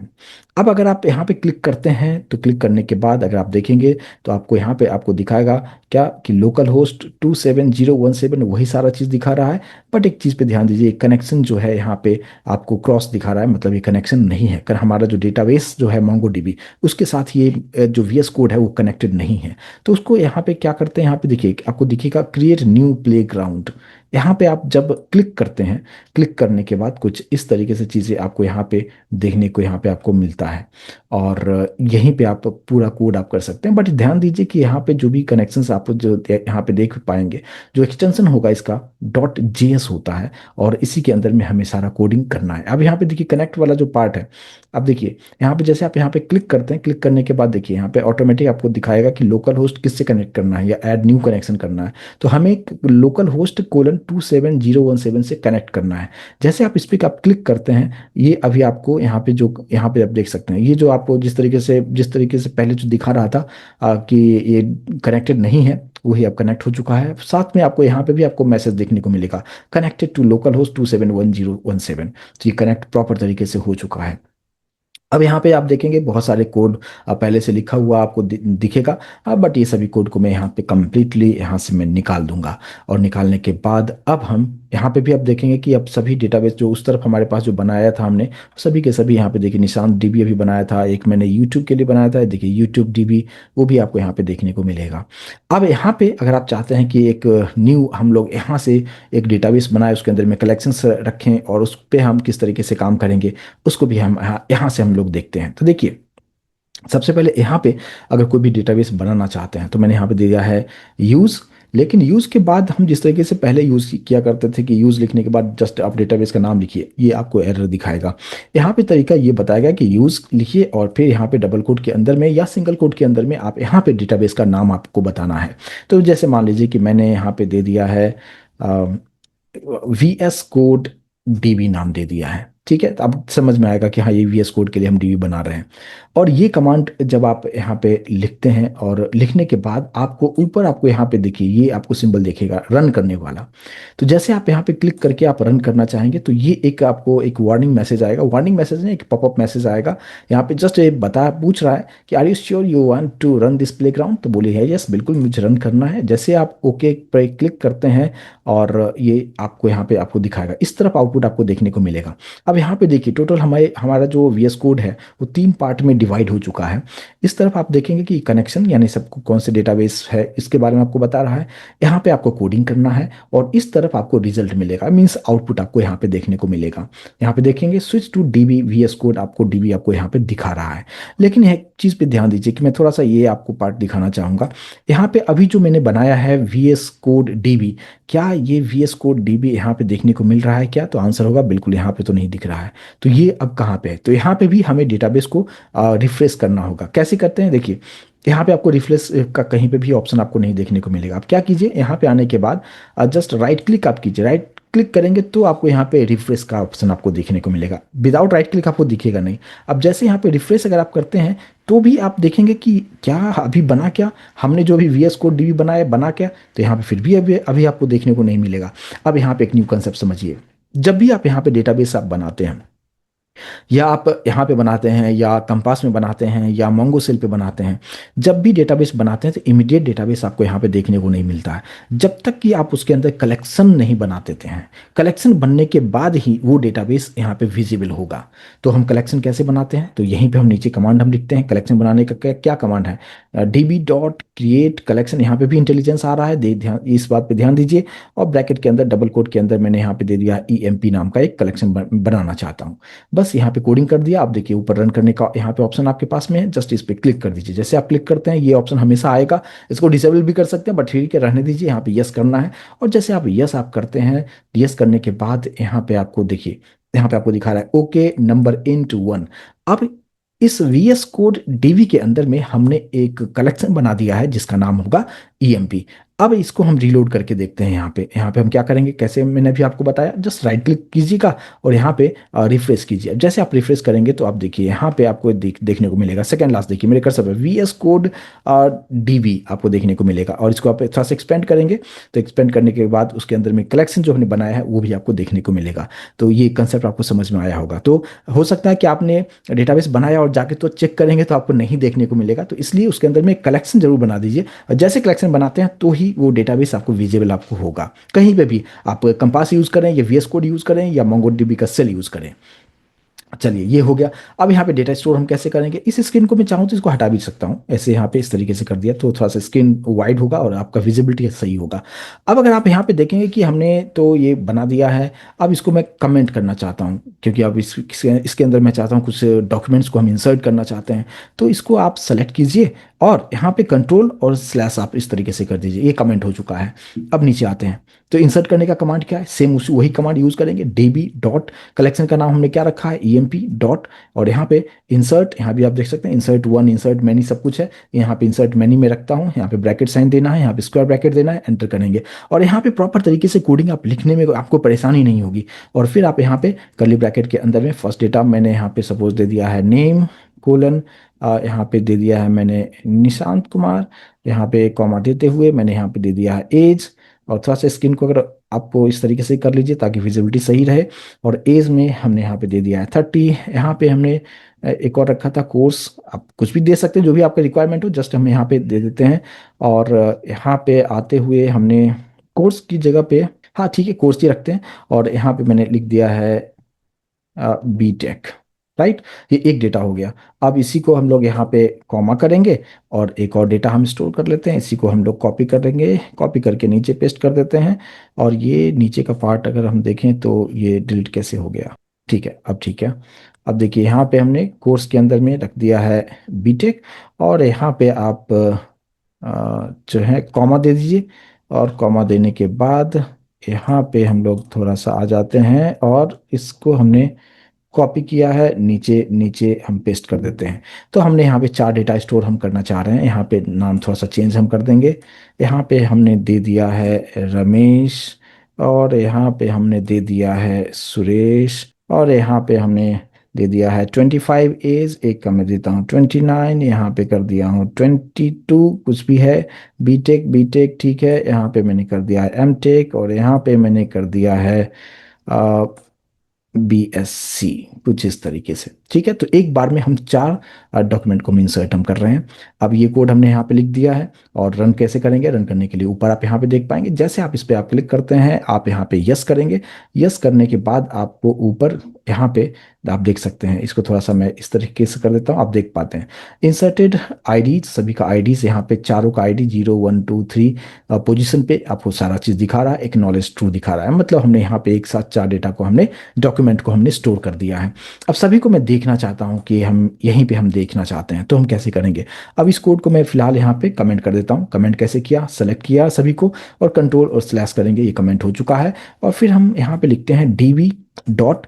अब अगर आप यहाँ पे क्लिक करते हैं तो क्लिक करने के बाद अगर आप देखेंगे तो आपको यहाँ पे आपको दिखाएगा क्या कि लोकल होस्ट 27017 वही सारा चीज़ दिखा रहा है। बट एक चीज़ पे ध्यान दीजिए, कनेक्शन जो है यहाँ पे आपको क्रॉस दिखा रहा है, मतलब ये कनेक्शन नहीं है। कर हमारा जो डेटाबेस जो है मोंगो डीबी उसके साथ ये जो वीएस कोड है वो कनेक्टेड नहीं है। तो उसको यहाँ पे क्या करते हैं, यहाँ पे देखिए आपको दिखेगा क्रिएट न्यू प्ले ग्राउंड। यहाँ पे आप जब क्लिक करते हैं, क्लिक करने के बाद कुछ इस तरीके से चीज़ें आपको यहाँ पे देखने को यहाँ पे आपको मिलता है। और यहीं पे आप पूरा कोड आप कर सकते हैं। बट ध्यान दीजिए कि यहाँ पे जो भी कनेक्शंस आप जो यहाँ पे देख पाएंगे, जो एक्सटेंशन होगा इसका डॉट जेएस होता है और इसी के अंदर में हमें सारा कोडिंग करना है। अब यहाँ पे देखिए कनेक्ट वाला जो पार्ट है, अब देखिए यहाँ पे जैसे आप यहाँ पे क्लिक करते हैं, क्लिक करने के बाद देखिए यहाँ पे ऑटोमेटिक आपको दिखाएगा कि लोकल होस्ट किससे कनेक्ट करना है या ऐड न्यू कनेक्शन करना है। तो हमें लोकल होस्ट कोलन 27017 से कनेक्ट करना है। जैसे आप इस पर आप क्लिक करते हैं, ये अभी आपको यहाँ पे जो यहाँ पे आप देख सकते हैं, ये जो आपको जिस तरीके से पहले जो दिखा रहा था कि ये कनेक्टेड नहीं है, वही अब कनेक्ट हो चुका है। साथ में आपको यहाँ पे भी आपको मैसेज देखने को मिलेगा कनेक्टेड टू लोकल होस्ट 2711017। तो ये कनेक्ट प्रॉपर तरीके से हो चुका है। अब यहाँ पे आप देखेंगे बहुत सारे कोड पहले से लिखा हुआ आपको दिखेगा। बट ये सभी कोड को मैं यहाँ पे कम्प्लीटली यहाँ से मैं निकाल दूंगा। और निकालने के बाद अब हम यहाँ पे भी आप देखेंगे कि अब सभी डेटाबेस जो उस तरफ हमारे पास जो बनाया था हमने, सभी के सभी यहाँ पे देखिए निशान डीबी अभी बनाया था, एक मैंने यूट्यूब के लिए बनाया था, देखिए यूट्यूब डीबी, वो भी आपको यहाँ पे देखने को मिलेगा। अब यहाँ पे अगर आप चाहते हैं कि एक न्यू हम लोग यहाँ से एक डेटाबेस बनाए, उसके अंदर में कलेक्शंस रखें और उस पर हम किस तरीके से काम करेंगे, उसको भी हम यहाँ से हम लोग देखते हैं। तो देखिए सबसे पहले यहाँ पे अगर कोई भी डेटाबेस बनाना चाहते हैं तो मैंने यहाँ पे दिया है यूज़। लेकिन यूज़ के बाद हम जिस तरीके से पहले यूज़ किया करते थे कि यूज़ लिखने के बाद जस्ट आप डेटाबेस का नाम लिखिए, ये आपको एरर दिखाएगा। यहाँ पे तरीका ये बताएगा कि यूज़ लिखिए और फिर यहाँ पे डबल कोट के अंदर में या सिंगल कोट के अंदर में आप यहाँ पे डेटाबेस का नाम आपको बताना है। तो जैसे मान लीजिए कि मैंने यहाँ पे दे दिया है वी एस कोड डीबी नाम दे दिया है, ठीक है। तो अब समझ में आएगा कि हाँ ये वीएस कोड के लिए हम डीबी बना रहे हैं। और ये कमांड जब आप यहाँ पे लिखते हैं और लिखने के बाद आपको ऊपर आपको यहाँ पे देखिए ये आपको सिंबल दिखेगा रन करने वाला। तो जैसे आप यहाँ पे क्लिक करके आप रन करना चाहेंगे तो ये एक आपको एक वार्निंग मैसेज आएगा, वार्निंग मैसेज नहीं एक पॉपअप मैसेज आएगा। यहाँ पे जस्ट ये पूछ रहा है कि are you sure you want to run this playground. तो बोलिए है यस बिल्कुल मुझे रन करना है। जैसे आप ओके पर क्लिक करते हैं और ये आपको यहाँ पे आपको दिखाएगा, इस तरफ आउटपुट आपको देखने को मिलेगा। अब यहाँ पे देखिए टोटल हमारा जो वीएस कोड है वो 3 पार्ट में डिवाइड हो चुका है। इस तरफ आप देखेंगे कि कनेक्शन यानी सबको कौन से डेटाबेस है इसके बारे में आपको बता रहा है, यहाँ पे आपको कोडिंग करना है और इस तरफ आपको रिजल्ट मिलेगा, मीन्स आउटपुट आपको यहाँ पे देखने को मिलेगा। यहाँ पे देखेंगे switch to DB VS code, आपको डीबी आपको यहाँ पे दिखा रहा है। लेकिन एक चीज़ पे ध्यान दीजिए कि मैं थोड़ा सा ये आपको पार्ट दिखाना चाहूँगा। यहाँ पे अभी जो मैंने बनाया है वीएस कोड डीबी, क्या ये वीएस कोड डीबी यहाँ पे देखने को मिल रहा है क्या? तो आंसर होगा बिल्कुल यहाँ पे तो नहीं दिख रहा है। तो ये अब कहाँ पे है? तो यहाँ पे भी हमें डेटाबेस को रिफ्रेश करना होगा। कैसे करते हैं देखिए, यहाँ पे आपको रिफ्रेश का कहीं पे भी ऑप्शन आपको नहीं देखने को मिलेगा। आप क्या कीजिए, यहाँ पे आने के बाद जस्ट राइट क्लिक आप कीजिए, राइट क्लिक करेंगे तो आपको यहाँ पे रिफ्रेश का ऑप्शन आपको देखने को मिलेगा। विदाउट राइट क्लिक आपको दिखेगा नहीं। अब जैसे यहाँ पे रिफ्रेश अगर आप करते हैं तो भी आप देखेंगे कि क्या अभी बना, क्या हमने जो अभी वीएस कोड डीबी बनाया बना क्या, तो यहाँ पे फिर भी अभी आपको देखने को नहीं मिलेगा। अब यहाँ पे एक न्यू कंसेप्ट समझिए, जब भी आप यहाँ पे डेटाबेस आप बनाते हैं या आप यहाँ पे बनाते हैं या कंपास में बनाते हैं या मोंगो सेल पे बनाते हैं, जब भी डेटाबेस बनाते हैं तो इमीडिएट डेटाबेस आपको यहाँ पे देखने को नहीं मिलता है, जब तक कि आप उसके अंदर कलेक्शन नहीं बना देते हैं। कलेक्शन बनने के बाद ही वो डेटाबेस यहाँ पे विजिबल होगा। तो हम कलेक्शन कैसे बनाते हैं, तो यहीं पे हम नीचे कमांड हम लिखते हैं। कलेक्शन बनाने का क्या क्या कमांड है, db.create collection। यहाँ पे भी इंटेलिजेंस आ रहा है, ध्यान इस बात पे ध्यान दीजिए। और ब्रैकेट के अंदर डबल कोट के अंदर मैंने यहाँ पे दे दिया emp नाम का एक कलेक्शन बनाना चाहता हूँ। बस यहाँ पे कोडिंग कर दिया। आप देखिए ऊपर रन करने का यहाँ पे ऑप्शन आपके पास में है, जस्ट इस पे क्लिक कर दीजिए। जैसे आप क्लिक करते हैं ये ऑप्शन हमेशा आएगा, इसको डिसेबल भी कर सकते हैं बट ठीक है रहने दीजिए। यहाँ पे यस करना है, और जैसे आप यस आप करते हैं, यस करने के बाद यहाँ पे आपको देखिए, यहाँ पे आपको दिखा रहा है ओके नंबर इंटू 1। अब इस VS कोड डीवी के अंदर में हमने एक कलेक्शन बना दिया है जिसका नाम होगा EMP। अब इसको हम रीलोड करके देखते हैं। यहाँ पे हम क्या करेंगे, कैसे मैंने भी आपको बताया, जस्ट राइट क्लिक कीजिएगा और यहाँ पे रिफ्रेश कीजिए। जैसे आप रिफ्रेश करेंगे तो आप देखिए यहाँ पे आपको देखने को मिलेगा, सेकंड लास्ट देखिए मेरे कर्सर पे VS कोड DB आपको देखने को मिलेगा। और इसको आप थोड़ा सा एक्सपेंड करेंगे, तो एक्सपेंड करने के बाद उसके अंदर में कलेक्शन जो हमने बनाया है वो भी आपको देखने को मिलेगा। तो ये कंसेप्ट आपको समझ में आया होगा। तो हो सकता है कि आपने डेटाबेस बनाया और जाके तो चेक करेंगे तो आपको नहीं देखने को मिलेगा, तो इसलिए उसके अंदर में कलेक्शन जरूर बना दीजिए। और जैसे कलेक्शन बनाते हैं तो ही वो डेटाबेस आपको विजिबल आपको होगा। कहीं पे भी आप कंपास यूज करें या VS कोड यूज करें या MongoDB का सेल यूज करें। चलिए ये हो गया। अब यहाँ पे डेटा स्टोर हम कैसे करेंगे, इस स्क्रीन को मैं चाहूँ तो इसको हटा भी सकता हूँ, ऐसे यहाँ पे इस तरीके से कर दिया तो थोड़ा सा स्क्रीन वाइड होगा और आपका विजिबिलिटी सही होगा। अब अगर आप यहाँ पे देखेंगे कि हमने तो ये बना दिया है, अब इसको मैं कमेंट करना चाहता हूँ क्योंकि अब इसके अंदर मैं चाहता हूँ कुछ डॉक्यूमेंट्स को हम इंसर्ट करना चाहते हैं। तो इसको आप सेलेक्ट कीजिए और यहाँ पे कंट्रोल और स्लैश आप इस तरीके से कर दीजिए, ये कमेंट हो चुका है। अब नीचे आते हैं तो इंसर्ट करने का कमांड क्या है, सेम उसी वही कमांड यूज करेंगे। db डॉट कलेक्शन का नाम हमने क्या रखा है, emp डॉट, और यहाँ पे इंसर्ट, यहाँ भी आप देख सकते हैं इंसर्ट 1 इंसर्ट मैनी सब कुछ है। यहाँ पे इंसर्ट मैनी में रखता हूँ, यहाँ पे ब्रैकेट साइन देना है, यहाँ पे स्क्वायर ब्रैकेट देना है, एंटर करेंगे। और यहाँ पे प्रॉपर तरीके से कोडिंग आप लिखने में आपको परेशानी नहीं होगी। और फिर आप यहाँ पे कर्ली ब्रैकेट के अंदर में फर्स्ट डेटा मैंने यहाँ पे सपोज दे दिया है नेम कोलन, यहाँ पे दे दिया है मैंने निशांत कुमार, यहाँ पे कॉमा देते हुए मैंने यहाँ पे दे दिया है एज। और थोड़ा सा स्क्रीन को अगर आपको इस तरीके से कर लीजिए ताकि विजिबिलिटी सही रहे। और एज में हमने यहाँ पे दे दिया है 30। यहाँ पे हमने एक और रखा था कोर्स, आप कुछ भी दे सकते हैं जो भी आपका रिक्वायरमेंट हो, जस्ट हम यहाँ पे दे देते हैं। और यहाँ पे आते हुए हमने कोर्स की जगह पे, हाँ ठीक है कोर्स ही रखते हैं। और यहाँ पे मैंने लिख दिया है BTech, राइट। ये एक डेटा हो गया। अब इसी को हम लोग यहाँ पे कॉमा करेंगे और एक और डेटा हम स्टोर कर लेते हैं। इसी को हम लोग कॉपी करेंगे, कॉपी करके नीचे पेस्ट कर देते हैं। और ये नीचे का पार्ट अगर हम देखें तो ये डिलीट कैसे हो गया, ठीक है अब ठीक है। अब देखिए यहाँ पे हमने कोर्स के अंदर में रख दिया है BTech, और यहाँ पे आप जो है कॉमा दे दीजिए। और कॉमा देने के बाद यहाँ पे हम लोग थोड़ा सा आ जाते हैं और इसको हमने कॉपी किया है, नीचे नीचे हम पेस्ट कर देते हैं। तो हमने यहाँ पे 4 डेटा स्टोर हम करना चाह रहे हैं। यहाँ पे नाम थोड़ा सा चेंज हम कर देंगे। यहाँ पे हमने दे दिया है रमेश, और यहाँ पे हमने दे दिया है सुरेश, और यहाँ पे हमने दे दिया है 25 एज, एक का मैं देता हूँ 29, यहाँ पे कर दिया हूँ 22 कुछ भी है, बीटेक ठीक है। यहाँ पे मैंने कर दिया है MTech, और यहाँ पे मैंने कर दिया है BSc, कुछ इस तरीके से, ठीक है। तो एक बार में हम 4 डॉक्यूमेंट को हम इंसर्ट हम कर रहे हैं। अब ये कोड हमने यहाँ पे लिख दिया है। और रन कैसे करेंगे, रन करने के लिए ऊपर आप यहाँ पे देख पाएंगे, जैसे आप इस पे आप क्लिक करते हैं आप यहाँ पे यस करेंगे। यस करने के बाद आपको ऊपर यहाँ पे आप देख सकते हैं, इसको थोड़ा सा मैं इस तरीके से कर देता हूँ, आप देख पाते हैं इंसर्टेड आईडी, सभी का आईडीज यहाँ पे चारों का आईडी 0 1 2 3 पोजीशन पे आपको सारा चीज दिखा रहा है, एक्नॉलेज ट्रू दिखा रहा है। मतलब हमने यहाँ पे एक साथ 4 डेटा को हमने डॉक्यूमेंट को हमने स्टोर कर दिया है। अब सभी को मैं देखना चाहता हूँ कि हम यहीं पे हम देखना चाहते हैं, तो हम कैसे करेंगे। अब इस कोड को मैं फिलहाल यहाँ पे कमेंट कर देता हूँ। कमेंट कैसे किया, सेलेक्ट किया सभी को और कंट्रोल और स्लैश करेंगे, ये कमेंट हो चुका है। और फिर हम यहाँ पे लिखते हैं db डॉट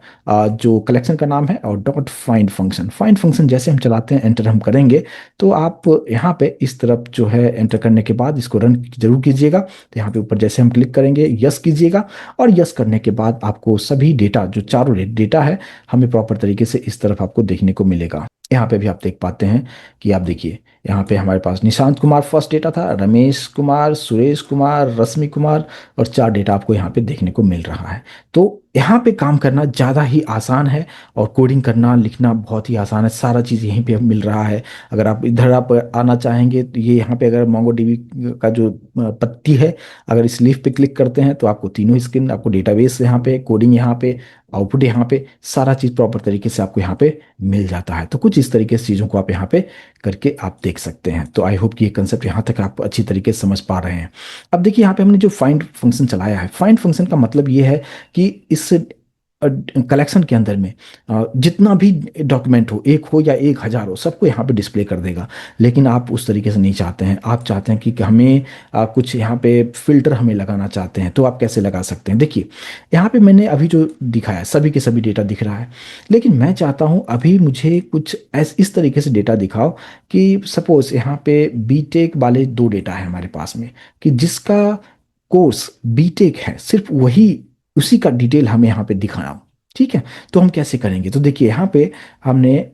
जो कलेक्शन का नाम है और dot find function. Find function जैसे हम चलाते हैं, एंटर हम करेंगे तो आप यहाँ पे इस तरफ जो है एंटर करने के बाद इसको रन जरूर कीजिएगा। तो यहाँ पे ऊपर जैसे हम क्लिक करेंगे यस कीजिएगा, और यस करने के बाद आपको सभी डेटा जो चारों डेटा है हमें प्रॉपर तरीके से इस तरफ आपको देखने को मिलेगा। यहाँ पे भी आप देख पाते हैं कि आप देखिए यहाँ पे हमारे पास निशांत कुमार फर्स्ट डेटा था, रमेश कुमार, सुरेश कुमार, रश्मि कुमार, और 4 डेटा आपको यहाँ पे देखने को मिल रहा है। तो यहाँ पे काम करना ज़्यादा ही आसान है और कोडिंग करना लिखना बहुत ही आसान है, सारा चीज़ यहीं पे मिल रहा है। अगर आप इधर आप आना चाहेंगे तो ये यहाँ पे अगर मोंगो डीबी का जो पत्ती है, अगर इस लीफ पे क्लिक करते हैं तो आपको तीनों स्क्रीन, आपको डेटाबेस यहाँ पे, कोडिंग यहाँ पे, आउटपुट यहाँ पे, सारा चीज़ प्रॉपर तरीके से आपको यहाँ पे मिल जाता है। तो कुछ इस तरीके से चीज़ों को आप यहाँ पे करके आप देख सकते हैं। तो आई होप कि ये कंसेप्ट यहाँ तक आप अच्छी तरीके से समझ पा रहे हैं। अब देखिए यहाँ पे हमने जो फाइंड फंक्शन चलाया है, फाइंड फंक्शन का मतलब ये है कि इस कलेक्शन के अंदर में जितना भी डॉक्यूमेंट हो, एक हो या 1,000 हो, सबको यहाँ पे डिस्प्ले कर देगा। लेकिन आप उस तरीके से नहीं चाहते हैं, आप चाहते हैं कि हमें कुछ यहाँ पे फिल्टर हमें लगाना चाहते हैं। तो आप कैसे लगा सकते हैं? देखिए यहाँ पे मैंने अभी जो दिखाया सभी के सभी डेटा दिख रहा है, लेकिन मैं चाहता हूँ अभी मुझे कुछ इस तरीके से डेटा दिखाओ कि सपोज यहाँ पे बीटेक वाले 2 डेटा है हमारे पास में, कि जिसका कोर्स बीटेक है, सिर्फ वही उसी का डिटेल हमें यहाँ पे दिखाना हो। ठीक है, तो हम कैसे करेंगे? तो देखिए यहाँ पे हमने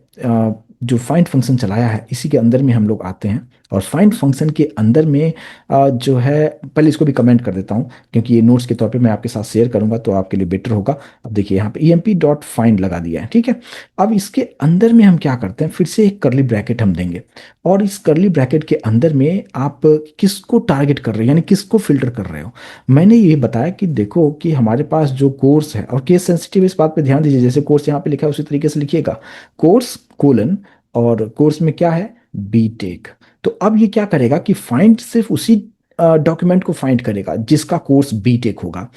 जो फाइंड फंक्शन चलाया है, इसी के अंदर में हम लोग आते हैं और फाइंड फंक्शन के अंदर में जो है, पहले इसको भी कमेंट कर देता हूँ क्योंकि ये नोट्स के तौर पे मैं आपके साथ शेयर करूंगा तो आपके लिए बेटर होगा। अब देखिए यहाँ पे emp डॉट फाइंड लगा दिया है। ठीक है, अब इसके अंदर में हम क्या करते हैं, फिर से एक करली ब्रैकेट हम देंगे और इस करली ब्रैकेट के अंदर में आप किसको टारगेट कर रहे हो, यानी किसको फिल्टर कर रहे हो। मैंने ये बताया कि देखो कि हमारे पास जो कोर्स है, और केस सेंसिटिव इस बात पे ध्यान दीजिए, जैसे कोर्स यहाँ पे लिखा है उसी तरीके से लिखिएगा, कोर्स कोलन, और कोर्स में क्या है, बीटेक। तो अब ये क्या करेगा कि फाइंड सिर्फ उसी डॉक्यूमेंट को फाइंड करेगा जिसका कोर्स बीटेक होगा।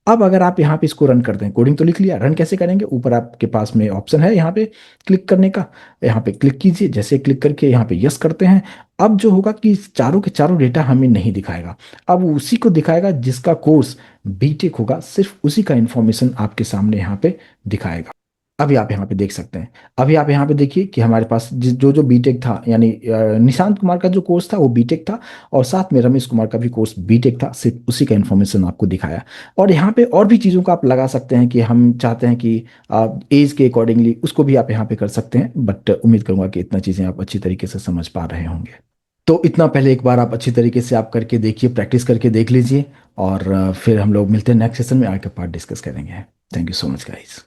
अब अगर आप यहाँ पे इसको रन कर दें, कोडिंग तो लिख लिया, रन कैसे करेंगे? ऊपर आपके पास में ऑप्शन है यहाँ पे क्लिक करने का, यहाँ पे क्लिक कीजिए, जैसे क्लिक करके यहाँ पे यस करते हैं। अब जो होगा कि चारों के चारों डेटा हमें नहीं दिखाएगा, अब उसी को दिखाएगा जिसका कोर्स बीटेक होगा, सिर्फ उसी का इंफॉर्मेशन आपके सामने यहाँ पे दिखाएगा। अभी आप यहाँ पे देख सकते हैं, अभी आप यहाँ पे देखिए कि हमारे पास जो जो बीटेक था, यानी निशांत कुमार का जो कोर्स था वो बीटेक था, और साथ में रमेश कुमार का भी कोर्स बीटेक था, सिर्फ उसी का इन्फॉर्मेशन आपको दिखाया। और यहाँ पे और भी चीज़ों को आप लगा सकते हैं कि हम चाहते हैं कि एज के अकॉर्डिंगली, उसको भी आप यहाँ पे कर सकते हैं। बट उम्मीद करूंगा कि इतना चीज़ें आप अच्छी तरीके से समझ पा रहे होंगे। तो इतना पहले एक बार आप अच्छी तरीके से आप करके देखिए, प्रैक्टिस करके देख लीजिए, और फिर हम लोग मिलते हैं नेक्स्ट सेशन में, आगे पार्ट डिस्कस करेंगे। Thank you so much guys.